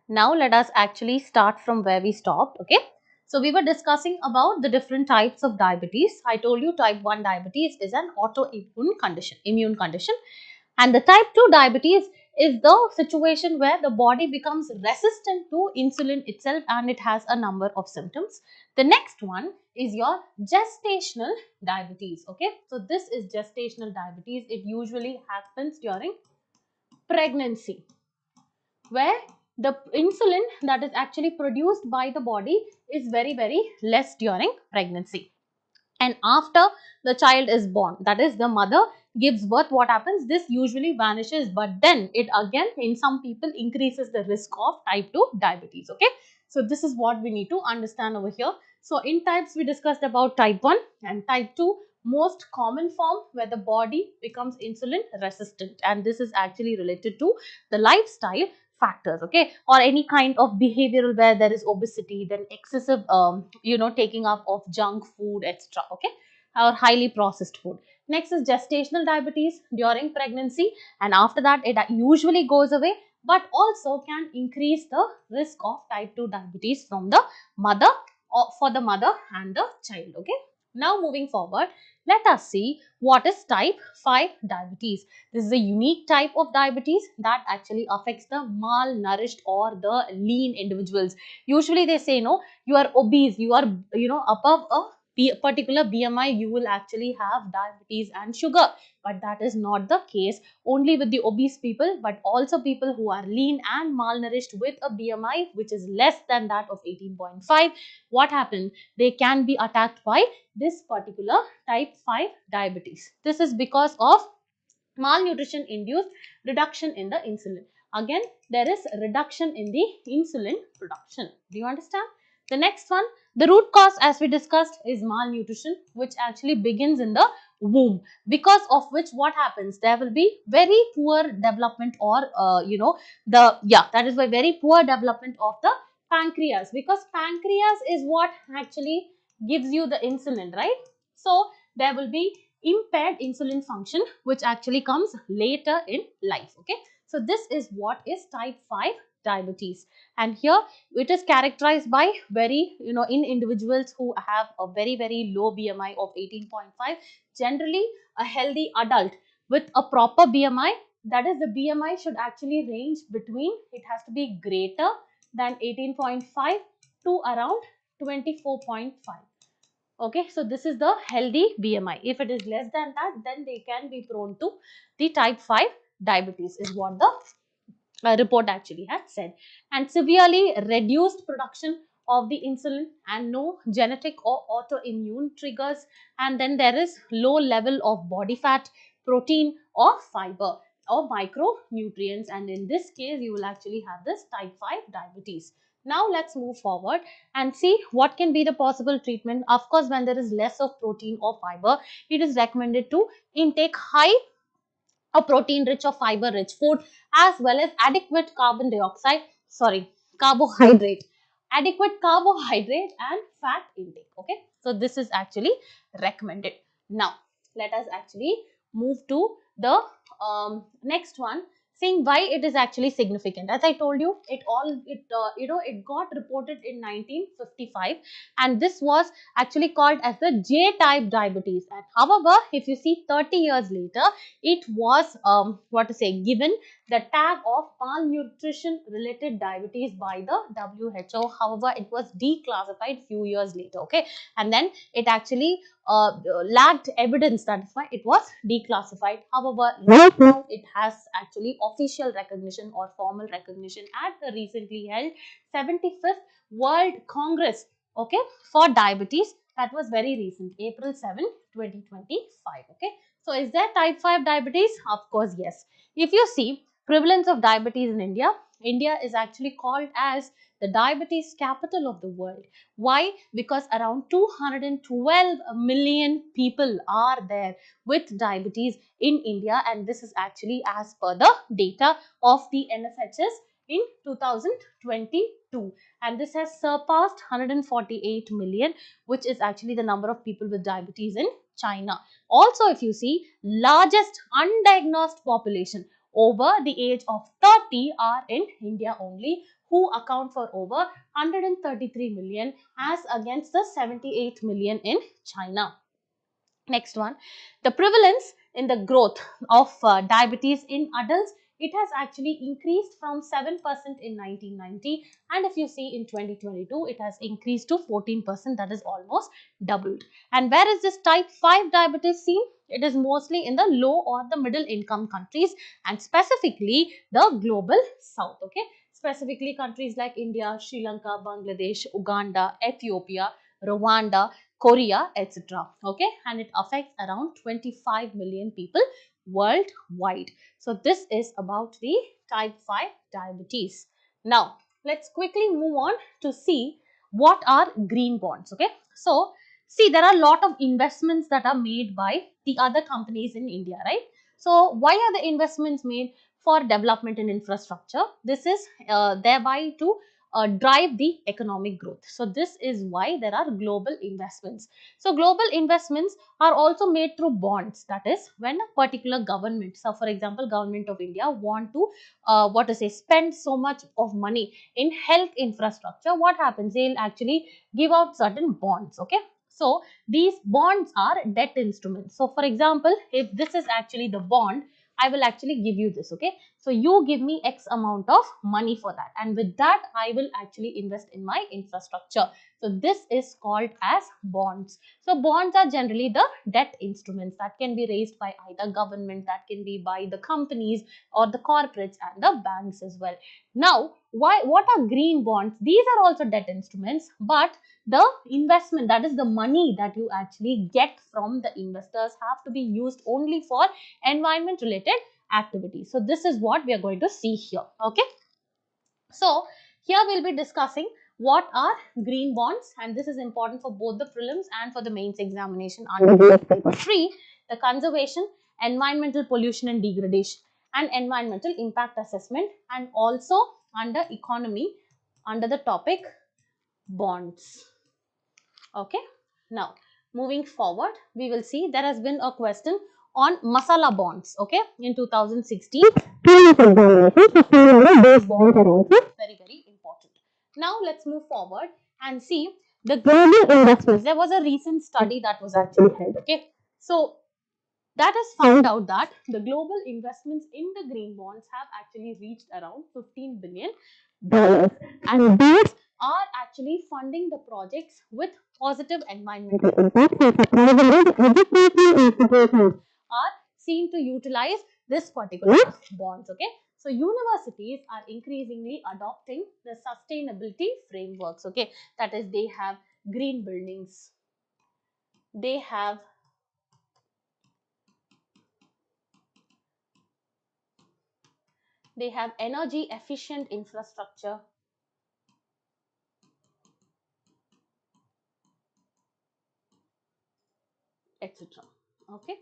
Now let us actually start from where we stopped. Okay, so we were discussing about the different types of diabetes. I told you type 1 diabetes is an autoimmune condition, immune condition, and the type 2 diabetes is the situation where the body becomes resistant to insulin itself and it has a number of symptoms. The next one is your gestational diabetes. Okay, so this is gestational diabetes. It usually happens during pregnancy, where the insulin that is actually produced by the body is very less during pregnancy, and after the child is born, that is the mother gives birth, what happens, this usually vanishes, but then it again in some people increases the risk of type 2 diabetes. Okay, so this is what we need to understand over here. So in types we discussed about type 1 and type 2, most common form where the body becomes insulin resistant, and this is actually related to the lifestyle factors, okay, or any kind of behavioral where there is obesity, then excessive taking up of junk food, etc. Okay, or highly processed food. Next is gestational diabetes during pregnancy, and after that it usually goes away, but also can increase the risk of type 2 diabetes from the mother, or for the mother and the child. Okay, now moving forward, let us see what is type 5 diabetes. This is a unique type of diabetes that actually affects the malnourished or the lean individuals. Usually they say, no, you are obese, you are, above a particular BMI, you will actually have diabetes and sugar. But that is not the case only with the obese people, but also people who are lean and malnourished with a BMI which is less than that of 18.5. What happens? They can be attacked by this particular type 5 diabetes. This is because of malnutrition induced reduction in the insulin. Again, there is reduction in the insulin production. Do you understand? The next one, the root cause as we discussed is malnutrition, which actually begins in the womb, because of which what happens, there will be very poor development, or that is why very poor development of the pancreas, because pancreas is what actually gives you the insulin, right? So there will be impaired insulin function, which actually comes later in life. Okay, so this is what is type 5 diabetes, and here it is characterized by very, in individuals who have a very low BMI of 18.5, generally a healthy adult with a proper BMI, that is the BMI should actually range between, it has to be greater than 18.5 to around 24.5. Okay, so this is the healthy BMI. If it is less than that, then they can be prone to the type 5 diabetes, is what the report actually had said. And severely reduced production of the insulin and no genetic or autoimmune triggers. And then there is low level of body fat, protein or fiber or micronutrients. And in this case, you will actually have this type 5 diabetes. Now let's move forward and see what can be the possible treatment. Of course, when there is less of protein or fiber, it is recommended to intake high a protein rich or fiber rich food, as well as carbohydrate, adequate carbohydrate and fat intake. Okay, so this is actually recommended. Now let us actually move to the next one, seeing why it is actually significant. As I told you, it got reported in 1955, and this was actually called as the J type diabetes. And however, if you see 30 years later, it was given the tag of malnutrition related diabetes by the WHO. However, it was declassified few years later. Okay, and then it actually lacked evidence, that is why it was declassified. However, right now it has actually official recognition or formal recognition at the recently held 75th World Congress, okay, for diabetes. That was very recent, April 7, 2025. Okay, so is there type 5 diabetes? Of course, yes. If you see prevalence of diabetes in India, India is actually called as the diabetes capital of the world. Why? Because around 212 million people are there with diabetes in India, and this is actually as per the data of the NFHS in 2022, and this has surpassed 148 million, which is actually the number of people with diabetes in China. Also, if you see, largest undiagnosed population over the age of 30 are in India only, who account for over 133 million as against the 78 million in China. Next one, the prevalence in the growth of diabetes in adults, it has actually increased from 7% in 1990, and if you see in 2022 it has increased to 14%, that is almost doubled. And where is this type 5 diabetes seen? It is mostly in the low or the middle income countries, and specifically the global south. Okay, specifically countries like India, Sri Lanka, Bangladesh, Uganda, Ethiopia, Rwanda, Korea, etc. Okay, and it affects around 25 million people worldwide. So this is about the type 5 diabetes. Now, let's quickly move on to see what are green bonds. Okay, so see, there are a lot of investments that are made by the other companies in India, right? So why are the investments made? For development in infrastructure. This is thereby to drive the economic growth. So this is why there are global investments. So global investments are also made through bonds. That is, when a particular government, so for example, government of India want to what to say, spend so much of money in health infrastructure, what happens? They'll actually give out certain bonds. Okay. So these bonds are debt instruments. So for example, if this is actually the bond, I will actually give you this. Okay. So you give me X amount of money for that, and with that I will actually invest in my infrastructure. So this is called as bonds. So bonds are generally the debt instruments that can be raised by either government, that can be by the companies or the corporates and the banks as well. Now, what are green bonds? These are also debt instruments, but the investment, that is the money that you actually get from the investors, have to be used only for environment related activities. So this is what we are going to see here. Okay. So here we'll be discussing what are green bonds, and this is important for both the prelims and for the mains examination under paper 3, the conservation, environmental pollution and degradation, and environmental impact assessment, and also under economy under the topic bonds. Okay. Now, moving forward, we will see there has been a question on masala bonds. Okay, in 2016. Those bonds are also very, very important. Now, let's move forward and see the global investments. There was a recent study that was actually held. Okay, so that has found out that the global investments in the green bonds have actually reached around $15 billion, and these are actually funding the projects with positive environmental impact. Educational institutions are seen to utilize this particular bonds. Okay, so universities are increasingly adopting the sustainability frameworks. Okay, that is, they have green buildings, they have energy efficient infrastructure, etc. Okay,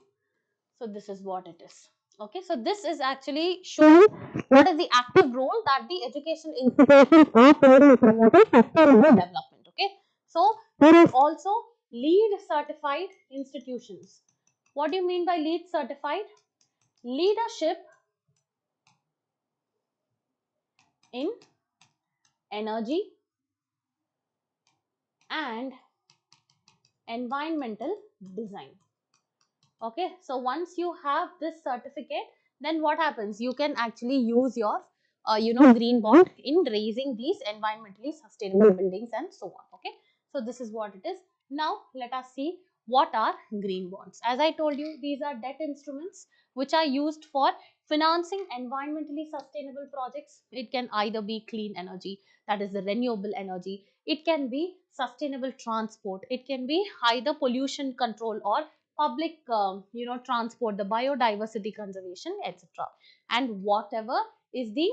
so this is what it is. Okay, so this is actually showing what is the active role that the education institutions are playing in promoting sustainable development. Okay, so there is also LEED certified institutions. What do you mean by LEED certified? Leadership in energy and environmental design. Okay, so once you have this certificate, then what happens? You can actually use your green bond in raising these environmentally sustainable buildings and so on. Okay, so this is what it is. Now let us see what are green bonds. As I told you, these are debt instruments which are used for financing environmentally sustainable projects. It can either be clean energy, that is the renewable energy, it can be sustainable transport, it can be either pollution control or public transport, the biodiversity conservation, etc. And whatever is the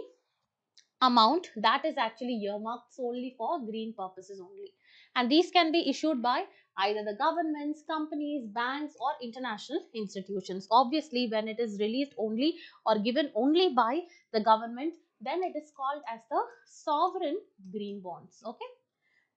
amount that is actually earmarked solely for green purposes only, and these can be issued by either the governments, companies, banks or international institutions. Obviously, when it is released only or given only by the government, then it is called as the sovereign green bonds. Okay,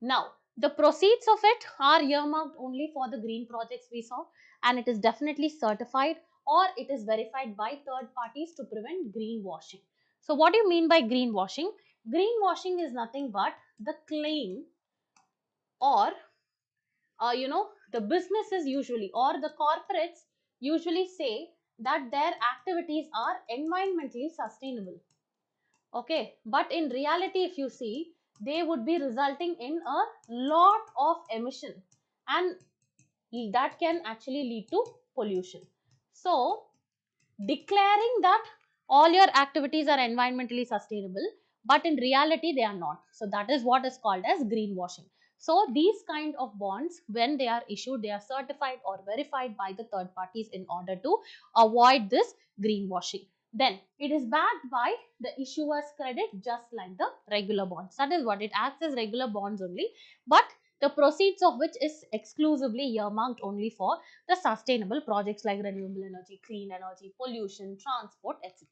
now, the proceeds of it are earmarked only for the green projects we saw, and it is definitely certified or it is verified by third parties to prevent greenwashing. So, what do you mean by greenwashing? Greenwashing is nothing but the claim, or the businesses usually, or the corporates usually say that their activities are environmentally sustainable. Okay, but in reality, if you see, they would be resulting in a lot of emission, and that can actually lead to pollution. So declaring that all your activities are environmentally sustainable, but in reality they are not, so that is what is called as greenwashing. So these kind of bonds, when they are issued, they are certified or verified by the third parties in order to avoid this greenwashing. Then it is backed by the issuer's credit, just like the regular bonds. That is what it acts as, regular bonds only, but the proceeds of which is exclusively earmarked only for the sustainable projects like renewable energy, clean energy, pollution, transport, etc.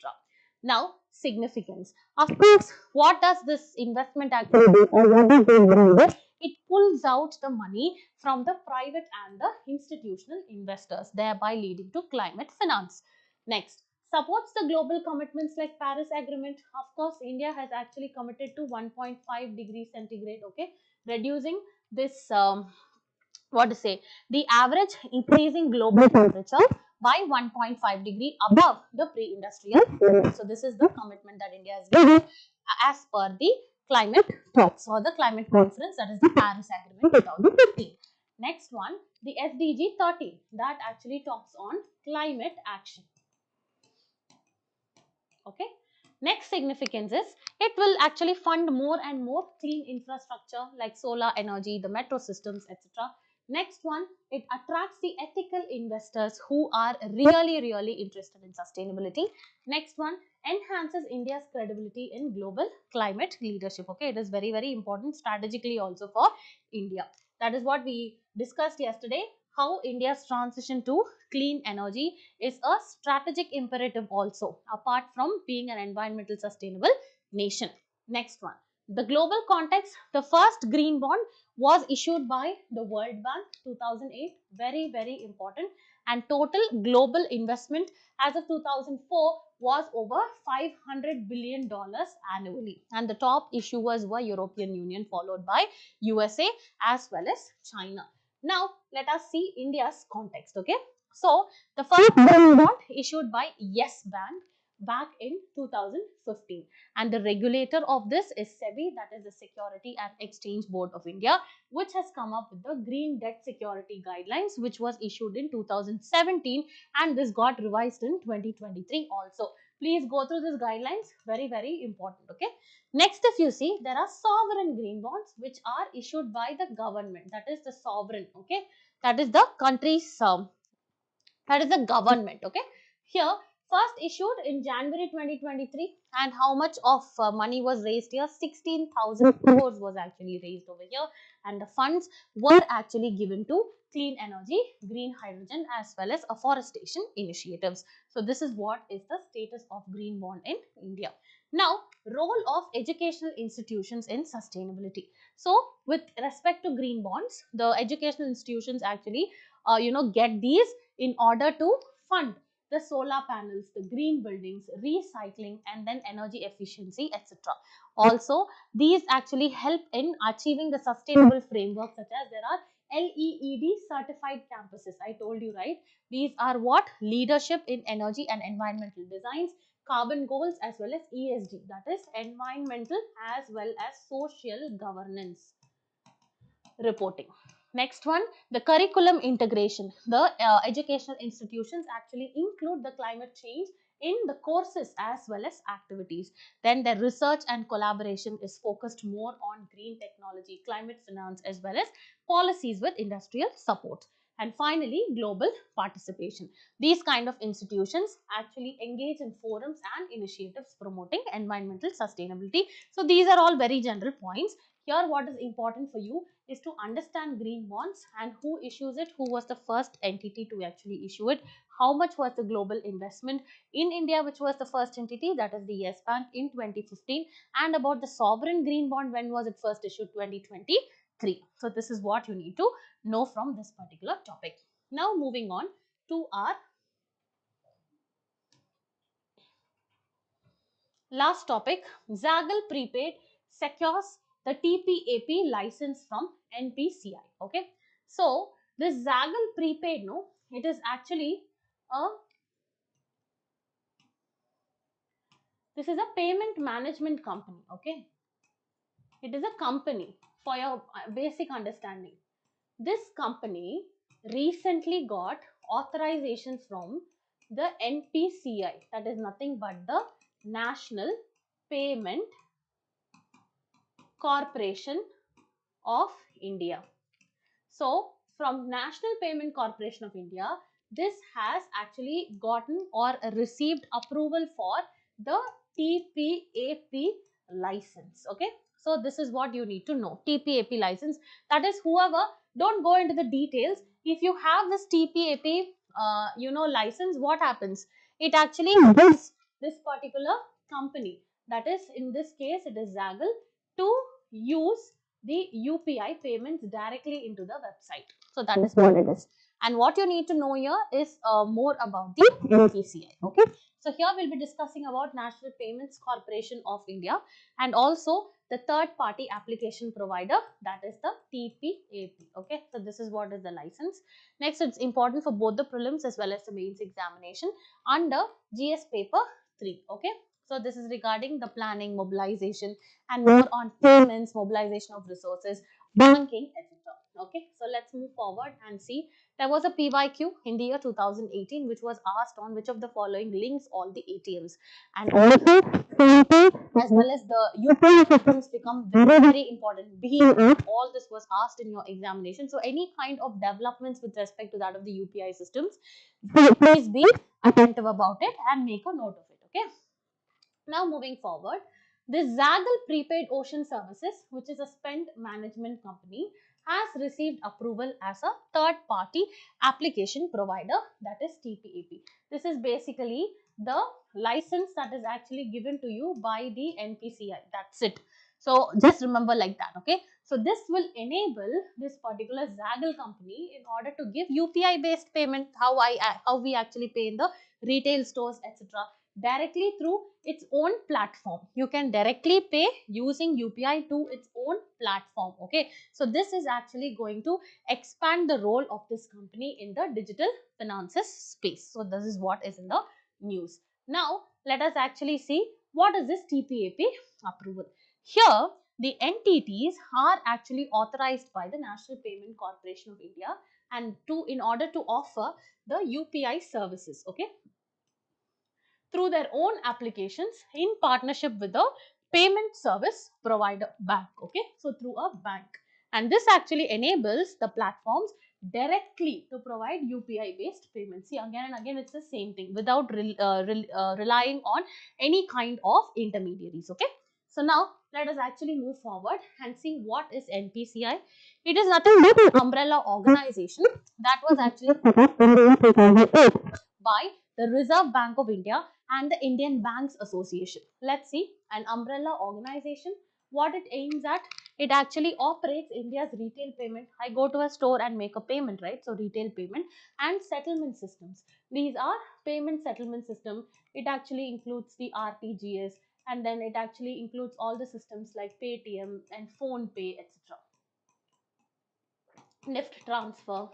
Now, significance. Of course, what does this investment actually do, or what does this bring? It pulls out the money from the private and the institutional investors, thereby leading to climate finance. Next, supports the global commitments like Paris Agreement. Of course, India has actually committed to 1.5 degrees centigrade, okay, reducing this what to say, the average increasing global temperature by 1.5 degree above the pre-industrial limit. So this is the commitment that India has given as per the climate talks or the climate conference, that is the Paris Agreement 2015. Next one, the SDG 30, that actually talks on climate action. Okay. Next significance is it will actually fund more and more clean infrastructure like solar energy, the metro systems, etc. Next one, it attracts the ethical investors who are really interested in sustainability. Next one, enhances India's credibility in global climate leadership. Okay, it is very important strategically also for India. That is what we discussed yesterday, how India's transition to clean energy is a strategic imperative also, apart from being an environmental sustainable nation. Next one, the global context. The first green bond was issued by the World Bank 2008, very important, and total global investment as of 2004 was over $500 billion annually, and the top issuers were European Union, followed by USA as well as China. Now let us see India's context. Okay, so the first green bond issued by Yes Bank back in 2015, and the regulator of this is SEBI, that is the Security and Exchange Board of India, which has come up with the green debt security guidelines, which was issued in 2017, and this got revised in 2023 also. Please go through these guidelines, very important. Okay, next, if you see, there are sovereign green bonds which are issued by the government, that is the sovereign. Okay, that is the country's that is the government. Okay, here first issued in January 2023, and how much of money was raised here? 16,000 crores was actually raised over here, and the funds were actually given to clean energy, green hydrogen, as well as afforestation initiatives. So this is what is the status of green bond in India. Now, role of educational institutions in sustainability. So with respect to green bonds, the educational institutions actually get these in order to fund the solar panels, the green buildings, recycling, and then energy efficiency, etc. Also, these actually help in achieving the sustainable framework, such as there are LEED certified campuses. I told you, right? These are what? Leadership in energy and environmental designs, carbon goals, as well as ESG, that is environmental as well as social governance reporting. Next one, the curriculum integration. The educational institutions actually include the climate change in the courses as well as activities. Then the research and collaboration is focused more on green technology, climate finance, as well as policies with industrial support. And finally, global participation. These kind of institutions actually engage in forums and initiatives promoting environmental sustainability. So these are all very general points. Here, what is important for you is to understand green bonds and who issues it, who was the first entity to actually issue it, how much was the global investment in India, which was the first entity, that is the Yes Bank in 2015, and about the sovereign green bond, when was it first issued? 2023. So this is what you need to know from this particular topic. Now moving on to our Last topic, Zaggle Prepaid secures the TPAP license from NPCI. Okay, so this Zaggle Prepaid, no, it is actually a this is a payment management company. Okay, it is a company for your basic understanding. This company recently got authorization from the NPCI, that is nothing but the National Payment Corporation of India. So, from National Payment Corporation of India, this has actually gotten or received approval for the TPAP license. Okay, so this is what you need to know. TPAP license, that is, whoever, don't go into the details. If you have this TPAP, license, what happens? It actually gives this particular company, that is, in this case, it is Zaggle, to use the UPI payments directly into the website. So that is what it is. And what you need to know here is more about the NPCI. Okay. So here we'll be discussing about National Payments Corporation of India and also the third party application provider, that is the TPAP. Okay. So this is what is the license. Next, it's important for both the prelims as well as the mains examination under GS paper 3. Okay. So this is regarding the planning, mobilization, and more on payments, mobilization of resources, banking, etc. Okay, so let's move forward and see. There was a PYQ in the year 2018 which was asked on which of the following links all the ATMs, and also as well as the UPI systems become very, very important. Being all this was asked in your examination. So any kind of developments with respect to that of the UPI systems, please be attentive about it and make a note of it. Okay. Now moving forward, this Zaggle Prepaid Ocean Services, which is a spend management company, has received approval as a third party application provider, that is TPAP. This is basically the license that is actually given to you by the NPCI. That's it. So just remember like that. Okay. So this will enable this particular Zaggle company in order to give UPI based payment, how we actually pay in the retail stores, etc., directly through its own platform. You can directly pay using UPI to its own platform. Okay, so this is actually going to expand the role of this company in the digital finances space. So this is what is in the news. Now let us actually see what is this TPAP approval. Here the entities are actually authorized by the National Payment Corporation of India and in order to offer the UPI services. Okay, through their own applications in partnership with a payment service provider bank. Okay, so through a bank, and this actually enables the platforms directly to provide UPI based payments. See, again and again it's the same thing without relying on any kind of intermediaries. Okay, so now let us actually move forward and see what is NPCI. It is nothing but an umbrella organization that was actually set up in the year 2008 by the Reserve Bank of India and the Indian Banks Association. Let's see, an umbrella organization, what it aims at. It actually operates India's retail payment. I go to a store and make a payment, right? So retail payment and settlement systems. These are payment settlement system. It actually includes the RTGS, and then it actually includes all the systems like Paytm and Phone Pay, etc. NIFT transfer.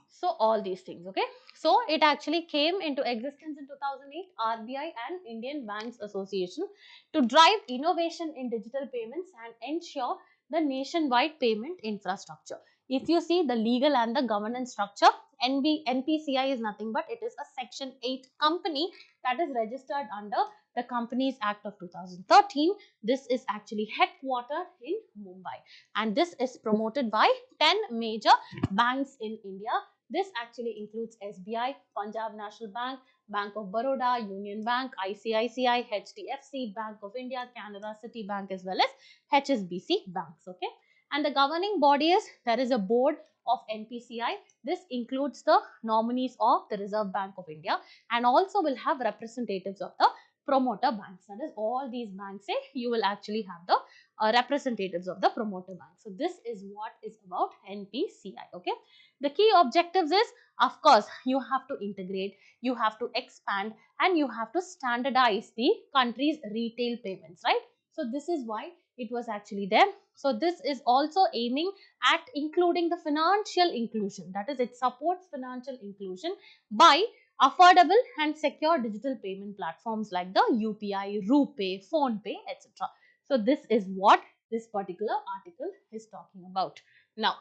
So all these things. Okay, so it actually came into existence in 2008. RBI and Indian Banks Association to drive innovation in digital payments and ensure the nationwide payment infrastructure. If you see the legal and the governance structure, NPCI is nothing but it is a Section 8 company that is registered under the Companies Act of 2013. This is actually headquartered in Mumbai, and this is promoted by 10 major banks in India. This actually includes SBI, Punjab National Bank, Bank of Baroda, Union Bank, ICICI, HDFC, Bank of India, Canara City Bank, as well as HSBC banks. Okay, and the governing body is, there is a board of NPCI. This includes the nominees of the Reserve Bank of India and also will have representatives of the promoter banks. That is, all these banks say you will actually have the representatives of the promoter bank. So this is what is about NPCI. Okay. The key objectives is, of course, you have to integrate, you have to expand, and you have to standardize the country's retail payments, right? So this is why it was actually there. So this is also aiming at including the financial inclusion. That is, it supports financial inclusion by affordable and secure digital payment platforms like the UPI, RuPay, PhonePe, etc. So this is what this particular article is talking about. Now,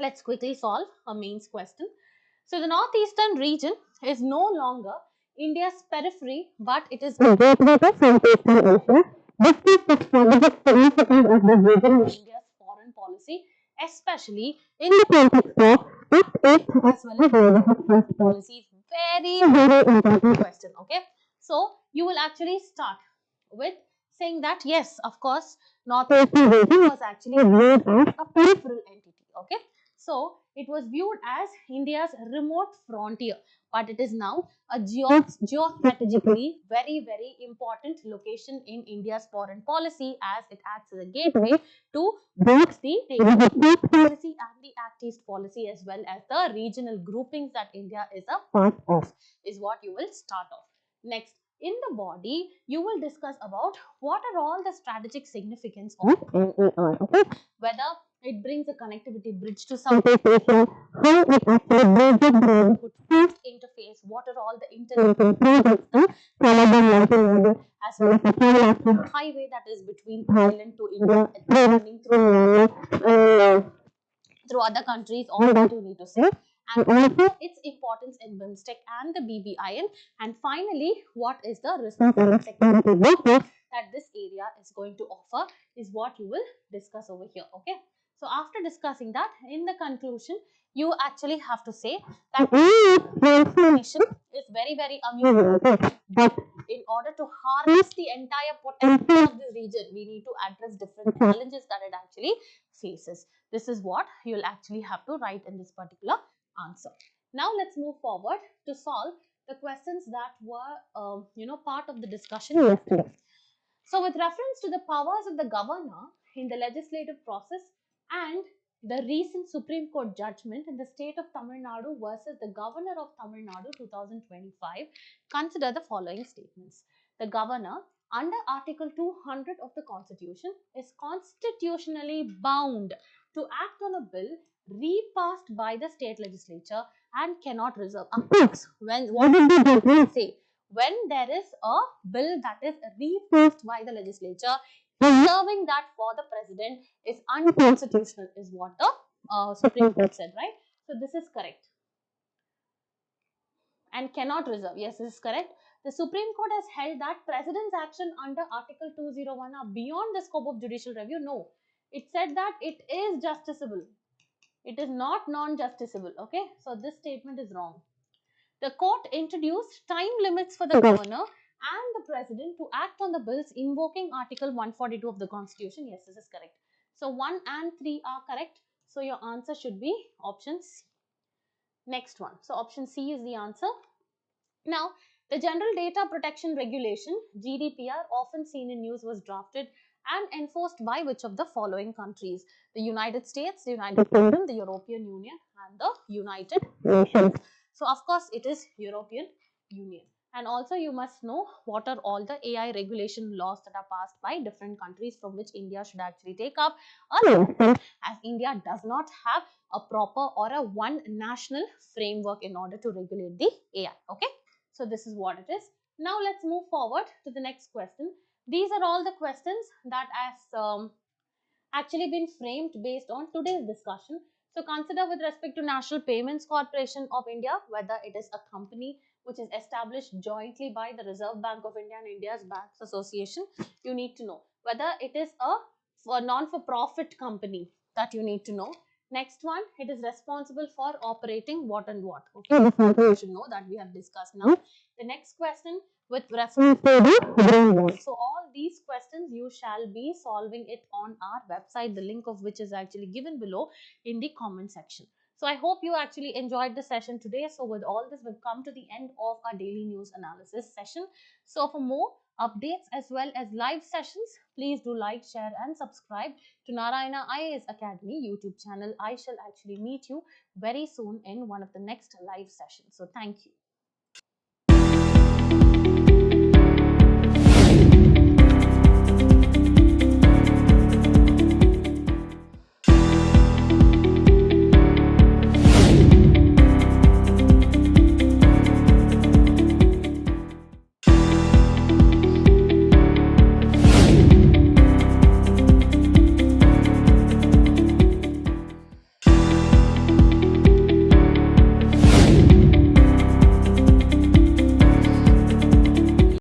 let's quickly solve a mains question. So the Northeastern region is no longer India's periphery, but it is a gateway to Southeastern Asia. This is the strategic significance of the region in India's foreign policy, especially in the context of East as well as West policies. Very, very important question. Okay, so you will actually start with saying that yes, of course, Northeastern region was actually viewed as a peripheral entity. Okay, so it was viewed as India's remote frontier, but it is now a geostrategically very, very important location in India's foreign policy, as it acts as a gateway to both the East policy and the Act East policy, as well as the regional groupings that India is a part of, is what you will start off. Next, in the body, you will discuss about what are all the strategic significance of NER, okay? Whether it brings a connectivity bridge to Southeast Asia, how it actually bridges the neighborhood fast interface, what are all the interlinking projects to Calabar multimodal, as well as the trilateral highway that is between Thailand to India, running through Myanmar and through other countries, all that you need to say. And also its importance in BIMSTEC and the BBIN. And finally, what is the resource and security buffer that this area is going to offer is what you will discuss over here. Okay. So after discussing that, in the conclusion, you actually have to say that transformation is very, very unusual. But in order to harness the entire potential of this region, we need to address different challenges that it actually faces. This is what you'll actually have to write in this particular answer. Now let's move forward to solve the questions that were part of the discussion yesterday. So with reference to the powers of the governor in the legislative process and the recent Supreme Court judgment in the state of Tamil Nadu versus the Governor of Tamil Nadu 2025, consider the following statements. The governor, under Article 200 of the Constitution, is constitutionally bound to act on a bill repassed by the state legislature and cannot reserve. Of course, what did the judgment say? When there is a bill that is repassed by the legislature, reserving that for the president is unconstitutional, is what the Supreme Court said, right? So this is correct. And cannot reserve. Yes, this is correct. The Supreme Court has held that president's action under Article 201 are beyond the scope of judicial review. No, it said that it is justiciable. It is not non-justiciable. Okay, so this statement is wrong. The court introduced time limits for the governor and the president to act on the bills invoking Article 142 of the Constitution. Yes, this is correct. So 1 and 3 are correct. So your answer should be option C. Next one. So option C is the answer. Now, the General Data Protection Regulation, GDPR, often seen in news, was drafted and enforced by which of the following countries? The United States, the United Kingdom, the European Union, and the United Nations. So, of course, it is European Union. And also, you must know what are all the AI regulation laws that are passed by different countries from which India should actually take up a lesson, as India does not have a proper or a one national framework in order to regulate the AI. Okay. So this is what it is. Now let's move forward to the next question. These are all the questions that has actually been framed based on today's discussion. So consider with respect to National Payments Corporation of India, whether it is a company which is established jointly by the Reserve Bank of India and India's Banks Association. You need to know whether it is a non-for-profit company, that you need to know. Next one, it is responsible for operating what and what. Okay, you should know that we have discussed now. The next question with reference to the green bond. So all these questions you shall be solving it on our website, the link of which is actually given below in the comment section. So I hope you actually enjoyed the session today. So with all this, we've come to the end of our daily news analysis session. So for more updates as well as live sessions, please do like, share and subscribe to Narayana IAS Academy YouTube channel. I shall actually meet you very soon in one of the next live sessions. So thank you.